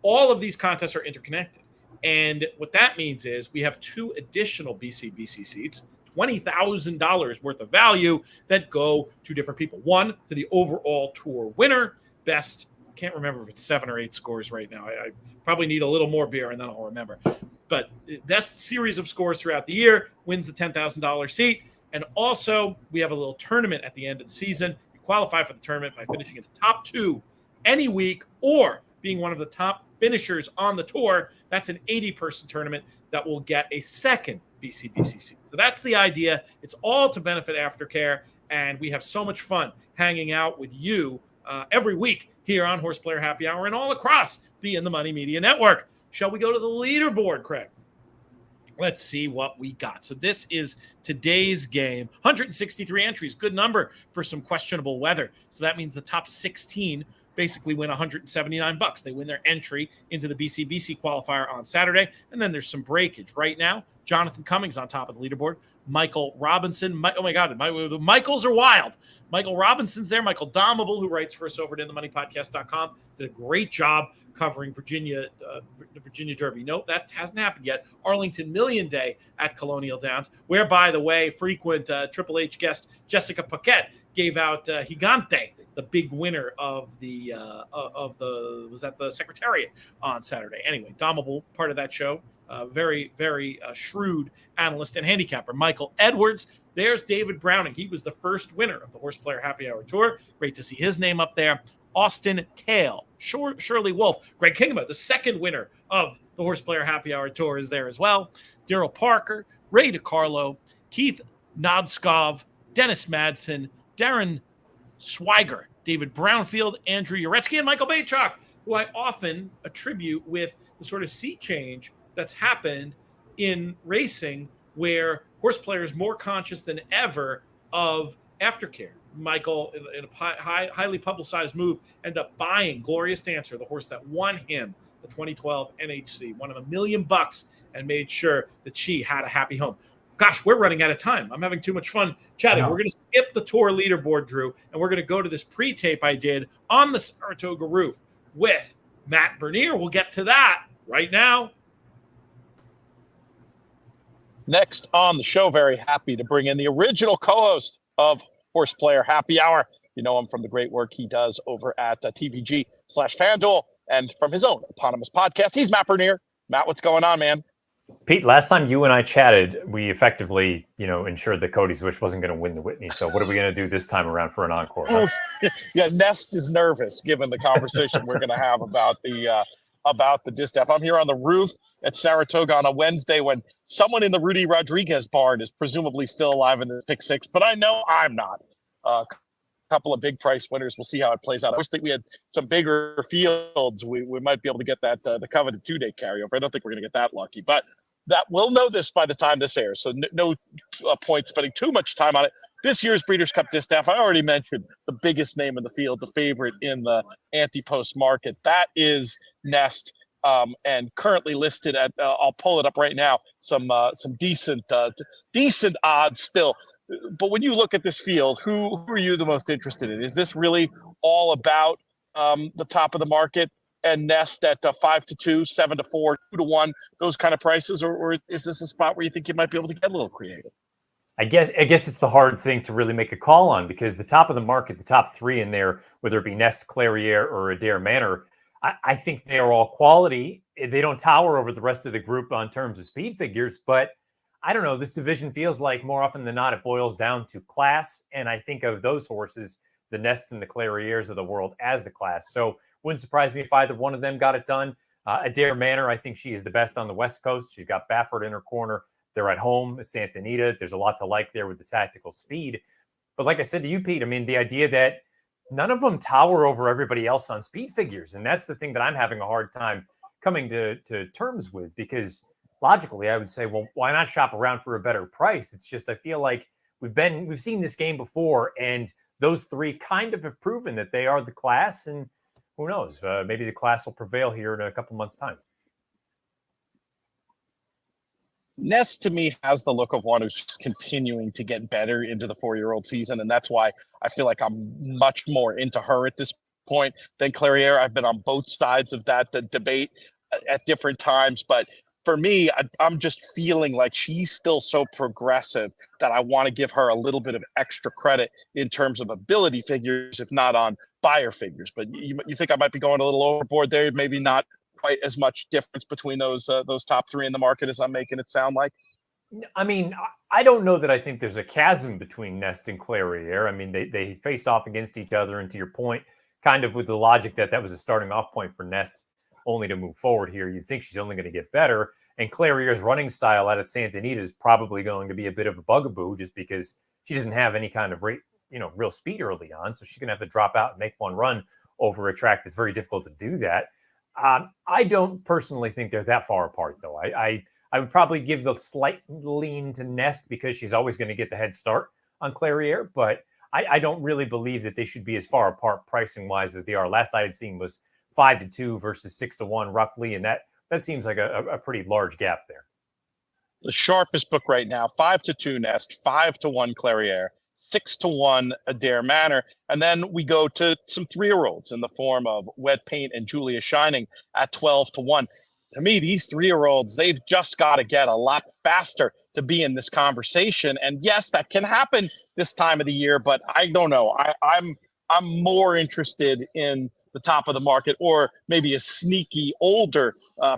all of these contests are interconnected. And what that means is we have 2 additional BCBC seats, $20,000 worth of value that go to different people. One to the overall tour winner, best, can't remember if it's 7 or 8 scores right now. I probably need a little more beer and then I'll remember. But best series of scores throughout the year wins the $10,000 seat. And also, we have a little tournament at the end of the season. You qualify for the tournament by finishing in the top 2 any week or being one of the top finishers on the tour. That's an 80-person tournament that will get a second BCBC seat. So that's the idea. It's all to benefit Aftercare, and we have so much fun hanging out with you every week here on Horseplayer Happy Hour and all across the In the Money Media Network. Shall we go to the leaderboard, Craig? Let's see what we got. So this is today's game. 163 entries, good number for some questionable weather. So that means the top 16 basically win $179. They win their entry into the BCBC qualifier on Saturday. And then there's some breakage right now. Jonathan Cummings on top of the leaderboard. Michael Robinson. Oh my God, the Michaels are wild. Michael Robinson's there. Michael Domable, who writes for us over at InTheMoneyPodcast.com, did a great job covering Virginia Derby. No, that hasn't happened yet. Arlington Million Day at Colonial Downs, where, by the way, frequent Triple H guest Jessica Paquette gave out Gigante, the big winner of the Secretariat on Saturday. Anyway, Domable, part of that show. Very, very shrewd analyst and handicapper. Michael Edwards. There's David Browning. He was the first winner of the Horseplayer Happy Hour Tour. Great to see his name up there. Austin Kale, Shirley Wolf, Greg Kingma, the second winner of the Horseplayer Happy Hour Tour, is there as well. Daryl Parker, Ray DiCarlo, Keith Nodskov, Dennis Madsen, Darren Swiger, David Brownfield, Andrew Uretsky, and Michael Baychuk, who I often attribute with the sort of sea change that's happened in racing where horse players more conscious than ever of aftercare. Michael, in a highly publicized move, ended up buying Glorious Dancer, the horse that won him the 2012 NHC, won him $1 million and made sure that she had a happy home. Gosh, we're running out of time. I'm having too much fun chatting. We're going to skip the tour leaderboard, Drew, and we're going to go to this pre-tape I did on the Saratoga roof with Matt Bernier. We'll get to that right now. Next on the show, very happy to bring in the original co-host of Horseplayer Happy Hour. You know him from the great work he does over at TVG/FanDuel and from his own eponymous podcast. He's Matt Bernier. Matt, what's going on, man? Pete, last time you and I chatted, we effectively, ensured that Cody's Wish wasn't going to win the Whitney. So what are we going to do this time around for an encore? Huh? Yeah, Nest is nervous given the conversation we're going to have about the distaff. I'm here on the roof at Saratoga on a Wednesday when someone in the Rudy Rodriguez barn is presumably still alive in the pick six, but I know I'm not. A couple of big price winners. We'll see how it plays out. I wish that we had some bigger fields. We might be able to get that the coveted 2-day carryover. I don't think we're going to get that lucky, but that we'll know this by the time this airs. So no point spending too much time on it. This year's Breeders' Cup Distaff, I already mentioned the biggest name in the field, the favorite in the anti-post market. That is Nest, and currently listed at, I'll pull it up right now, some decent odds still. But when you look at this field, who are you the most interested in? Is this really all about the top of the market and Nest at 5-2, 7-4, 2-1, those kind of prices, or is this a spot where you think you might be able to get a little creative? I guess it's the hard thing to really make a call on, because the top of the market, the top three in there, whether it be Nest, Clairiere, or Adair Manor, I think they are all quality. They don't tower over the rest of the group on terms of speed figures, but I don't know. This division feels like more often than not, it boils down to class. And I think of those horses, the Nests and the Clarieres of the world, as the class. So wouldn't surprise me if either one of them got it done. Adair Manor, I think she is the best on the West Coast. She's got Baffert in her corner. They're at home at Santa Anita. There's a lot to like there with the tactical speed. But like I said to you, Pete, I mean, the idea that none of them tower over everybody else on speed figures. And that's the thing that I'm having a hard time coming to terms with, because logically I would say, well, why not shop around for a better price? It's just, I feel like we've seen this game before, and those three kind of have proven that they are the class. And who knows, maybe the class will prevail here in a couple months' time. Nest, to me, has the look of one who's just continuing to get better into the 4-year-old season, and that's why I feel like I'm much more into her at this point than Clairiere. I've been on both sides of that debate at different times, but for me, I'm just feeling like she's still so progressive that I want to give her a little bit of extra credit in terms of ability figures, if not on buyer figures. But you think I might be going a little overboard there? Maybe not quite as much difference between those top three in the market as I'm making it sound like. I mean, I don't know that I think there's a chasm between Nest and Clairiere. I mean, they face off against each other, and to your point, kind of with the logic that was a starting off point for Nest only to move forward here. You'd think she's only going to get better. And Clariere's running style out at Santa Anita is probably going to be a bit of a bugaboo, just because she doesn't have any kind of real speed early on. So she's going to have to drop out and make one run over a track that's very difficult to do that. I don't personally think they're that far apart, though. I would probably give the slight lean to Nest because she's always going to get the head start on Clairiere, but I don't really believe that they should be as far apart pricing wise as they are. Last I had seen was 5-2 versus 6-1 roughly, and that seems like a pretty large gap there. The sharpest book right now: 5-2 Nest, 5-1 Clairiere, 6-1 Adair Manor, and then we go to some 3-year-olds in the form of Wet Paint and Julia Shining at 12-1. To me, these 3-year-olds, they've just got to get a lot faster to be in this conversation. And yes, that can happen this time of the year, but I don't know. I'm more interested in the top of the market, or maybe a sneaky older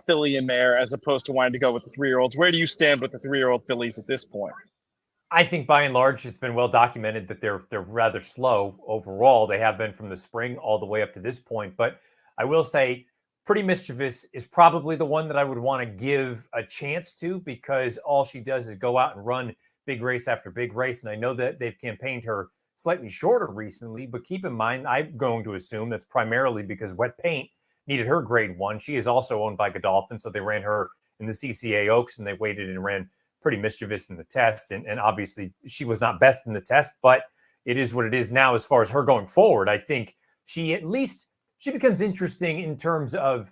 filly and mare, as opposed to wanting to go with the 3-year-olds. Where do you stand with the 3-year-old fillies at this point? I think by and large, it's been well documented that they're rather slow overall. They have been from the spring all the way up to this point. But I will say Pretty Mischievous is probably the one that I would want to give a chance to, because all she does is go out and run big race after big race. And I know that they've campaigned her slightly shorter recently, but keep in mind, I'm going to assume that's primarily because Wet Paint needed her grade 1. She is also owned by Godolphin, so they ran her in the CCA Oaks, and they waited and ran Pretty Mischievous in the test. And obviously she was not best in the test, but it is what it is now. As far as her going forward, I think she becomes interesting in terms of,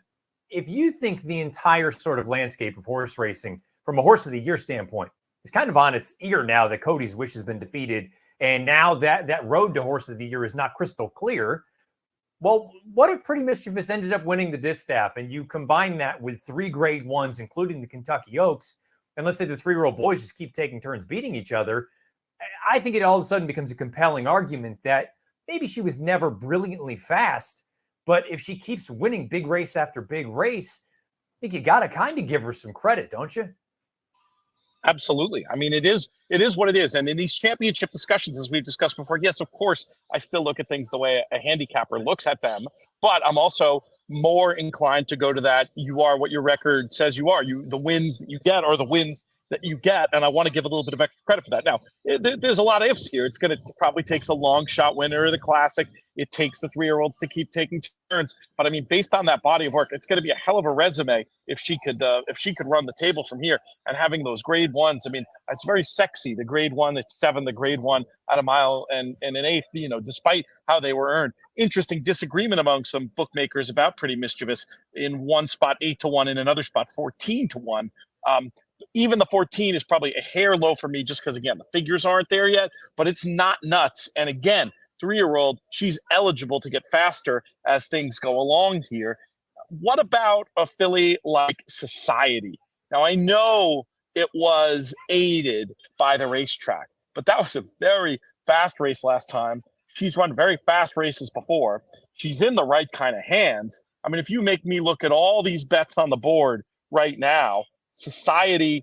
if you think the entire sort of landscape of horse racing from a horse of the year standpoint is kind of on its ear now that Cody's Wish has been defeated, and now that road to horse of the year is not crystal clear. Well, what if Pretty Mischievous ended up winning the distaff, and you combine that with 3 grade 1s, including the Kentucky Oaks, and let's say the 3-year-old boys just keep taking turns beating each other? I think it all of a sudden becomes a compelling argument that maybe she was never brilliantly fast, but if she keeps winning big race after big race, I think you got to kind of give her some credit, don't you? Absolutely. I mean, it is what it is. And in these championship discussions, as we've discussed before, yes, of course, I still look at things the way a handicapper looks at them, but I'm also more inclined to go to that. You are what your record says you are. The wins that you get are the wins that you get. And I want to give a little bit of extra credit for that. Now, there's a lot of ifs here. It's going to probably takes a long shot winner of the Classic. It takes the 3-year-olds to keep taking turns. But I mean, based on that body of work, it's going to be a hell of a resume if she could run the table from here. And having those grade 1s, I mean, it's very sexy. The grade 1 at 7, the grade 1 at a mile and an eighth, despite how they were earned. Interesting disagreement among some bookmakers about Pretty Mischievous. In one spot 8-1, in another spot 14-1. Even the 14 is probably a hair low for me, just because, again, the figures aren't there yet, but it's not nuts. And again, 3-year-old, she's eligible to get faster as things go along here. What about a filly like Society? Now, I know it was aided by the racetrack, but that was a very fast race last time. She's run very fast races before. She's in the right kind of hands. I mean, if you make me look at all these bets on the board right now, Society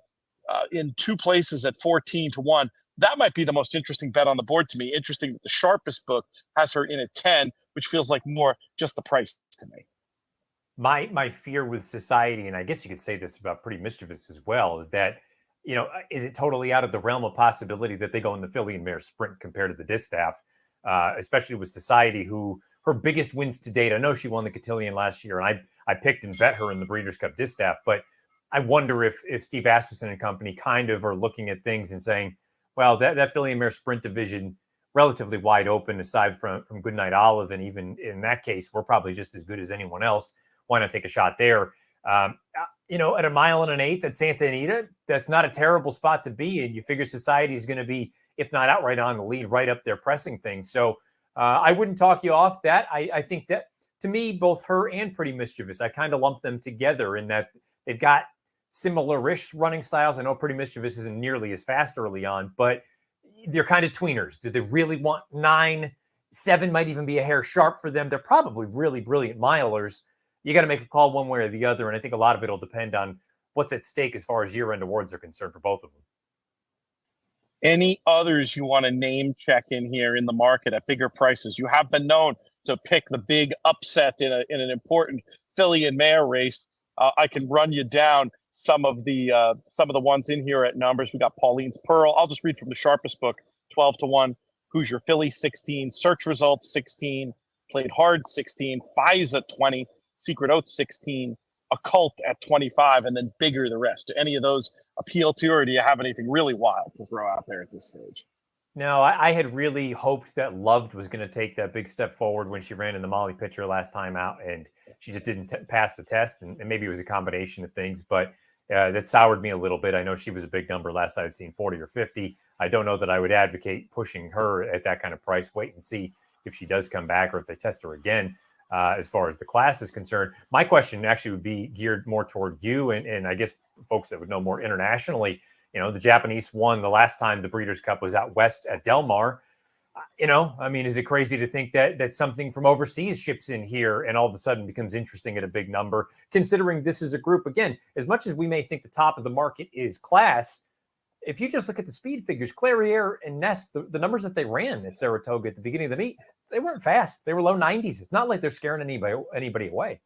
in 2 places at 14-1, that might be the most interesting bet on the board to me. Interesting that the sharpest book has her in at 10, which feels like more just the price to me. My fear with Society, and I guess you could say this about Pretty Mischievous as well, is that, is it totally out of the realm of possibility that they go in the filly and mare sprint compared to the distaff, especially with Society, who her biggest wins to date. I know she won the Cotillion last year, and I picked and bet her in the Breeders' Cup distaff, but I wonder if Steve Asmussen and company kind of are looking at things and saying, well, that filly and mare sprint division, relatively wide open aside from Goodnight Olive, and even in that case, we're probably just as good as anyone else. Why not take a shot there? At 1.125 miles at Santa Anita, that's not a terrible spot to be in. You figure Society is going to be, if not outright on the lead, right up there pressing things. So I wouldn't talk you off that. I think that, to me, both her and Pretty Mischievous, I kind of lump them together in that they've got similar-ish running styles. I know Pretty Mischievous isn't nearly as fast early on, but they're kind of tweeners. Do they really want 9? 7 might even be a hair sharp for them. They're probably really brilliant milers. You got to make a call one way or the other, and I think a lot of it will depend on what's at stake as far as year-end awards are concerned for both of them. Any others you want to name check in here in the market at bigger prices? You have been known to pick the big upset in an important filly and mare race. I can run you down some of the ones in here at numbers. We got Pauline's Pearl. I'll just read from the sharpest book: 12-1. Who's Your Filly 16. Search Results 16. Played Hard 16. FISA 20. Secret Oath 16. Occult at 25, and then bigger the rest. Do any of those appeal to you, or do you have anything really wild to throw out there at this stage? No, I had really hoped that Loved was going to take that big step forward when she ran in the Molly Pitcher last time out, and she just didn't pass the test, and maybe it was a combination of things, but that soured me a little bit. I know she was a big number last I'd seen, 40 or 50. I don't know that I would advocate pushing her at that kind of price. Wait and see if she does come back or if they test her again. As far as the class is concerned, my question actually would be geared more toward you and I guess folks that would know more internationally. The Japanese won the last time the Breeders' Cup was out west at Del Mar. Is it crazy to think that something from overseas ships in here and all of a sudden becomes interesting at a big number, considering this is a group, again, as much as we may think the top of the market is class, if you just look at the speed figures, Clairiere and Nest, the numbers that they ran at Saratoga at the beginning of the meet, they weren't fast. They were low 90s. It's not like they're scaring anybody away.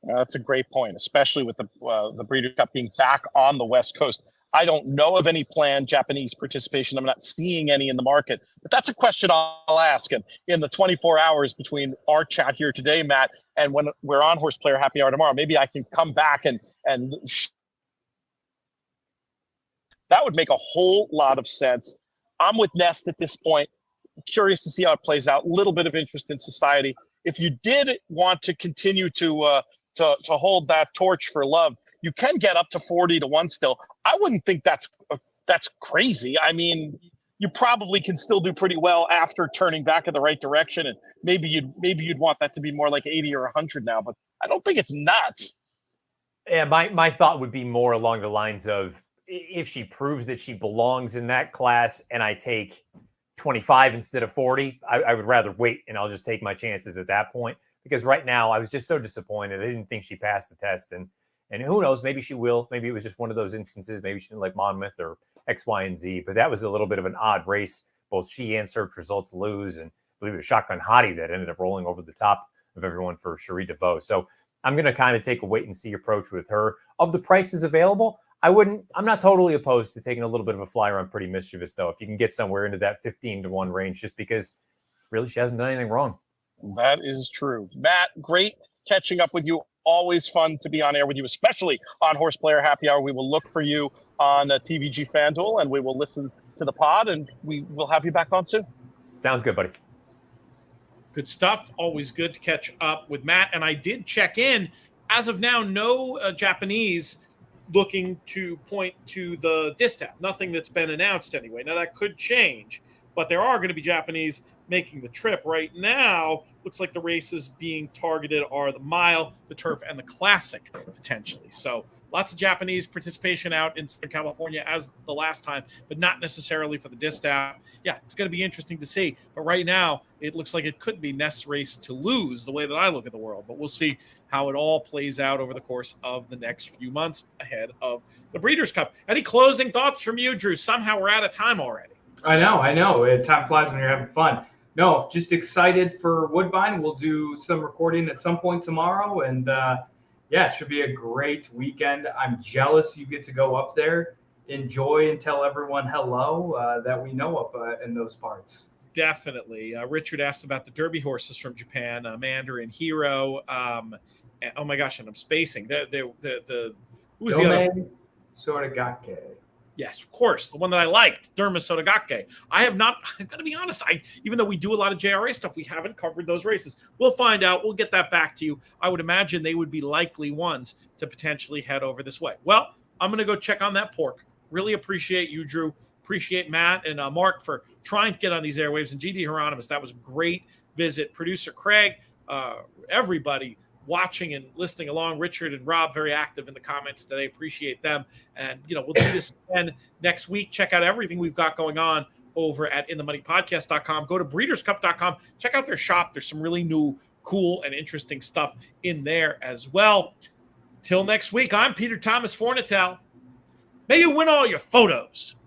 That's a great point, especially with the Breeders' Cup being back on the West Coast. I don't know of any planned Japanese participation. I'm not seeing any in the market, but that's a question I'll ask. And in the 24 hours between our chat here today, Matt, and when we're on Horseplayer Happy Hour tomorrow, maybe I can come back and that would make a whole lot of sense. I'm with Nest at this point. Curious to see how it plays out. A little bit of interest in Society. If you did want to continue to hold that torch for Love, you can get up to 40-1 still. I wouldn't think that's crazy. I mean, you probably can still do pretty well after turning back in the right direction, and maybe you'd want that to be more like 80 or 100 now. But I don't think it's nuts. Yeah, my thought would be more along the lines of, if she proves that she belongs in that class and I take 25 instead of 40, I would rather wait, and I'll just take my chances at that point, because right now I was just so disappointed. I didn't think she passed the test, and who knows, maybe she will. Maybe it was just one of those instances. Maybe she didn't like Monmouth or X, Y, and Z, but that was a little bit of an odd race. Both she and Search Results lose, and I believe it was Shotgun Hottie that ended up rolling over the top of everyone for Cherie DeVoe. So I'm going to kind of take a wait and see approach with her. Of the prices available, I'm not totally opposed to taking a little bit of a flyer on Pretty Mischievous, though, if you can get somewhere into that 15-1 range, just because really she hasn't done anything wrong. That is true. Matt, great catching up with you. Always fun to be on air with you, especially on Horseplayer Happy Hour. We will look for you on TVG FanDuel, and we will listen to the pod, and we will have you back on soon. Sounds good, buddy. Good stuff. Always good to catch up with Matt. And I did check in. As of now, no Japanese looking to point to the distaff. Nothing that's been announced anyway. Now, that could change, but there are going to be Japanese making the trip. Right now, looks like the races being targeted are the mile, the turf, and the classic, potentially. So Lots of Japanese participation out in Southern California as the last time, but not necessarily for the distaff. Yeah, it's going to be interesting to see. But right now, it looks like it could be Nest's race to lose the way that I look at the world. But we'll see how it all plays out over the course of the next few months ahead of the Breeders' Cup. Any closing thoughts from you, Drew? Somehow we're out of time already. I know. Time flies when you're having fun. No, just excited for Woodbine. We'll do some recording at some point tomorrow, and it should be a great weekend. I'm jealous you get to go up there, enjoy, and tell everyone hello that we know up in those parts. Definitely. Richard asked about the Derby horses from Japan, Mandarin Hero. Oh my gosh, and I'm spacing. Who was the other? Soragake. Yes, of course. The one that I liked, Derma Sotogake. I've got to be honest, even though we do a lot of JRA stuff, we haven't covered those races. We'll find out. We'll get that back to you. I would imagine they would be likely ones to potentially head over this way. Well, I'm going to go check on that pork. Really appreciate you, Drew. Appreciate Matt and Mark for trying to get on these airwaves. And GD Hieronymus, that was a great visit. Producer Craig, everybody watching and listening along. Richard and Rob, very active in the comments today. Appreciate them. And, we'll do this again next week. Check out everything we've got going on over at inthemoneypodcast.com. Go to breederscup.com. Check out their shop. There's some really new, cool, and interesting stuff in there as well. Till next week, I'm Peter Thomas Fornatel. May you win all your photos.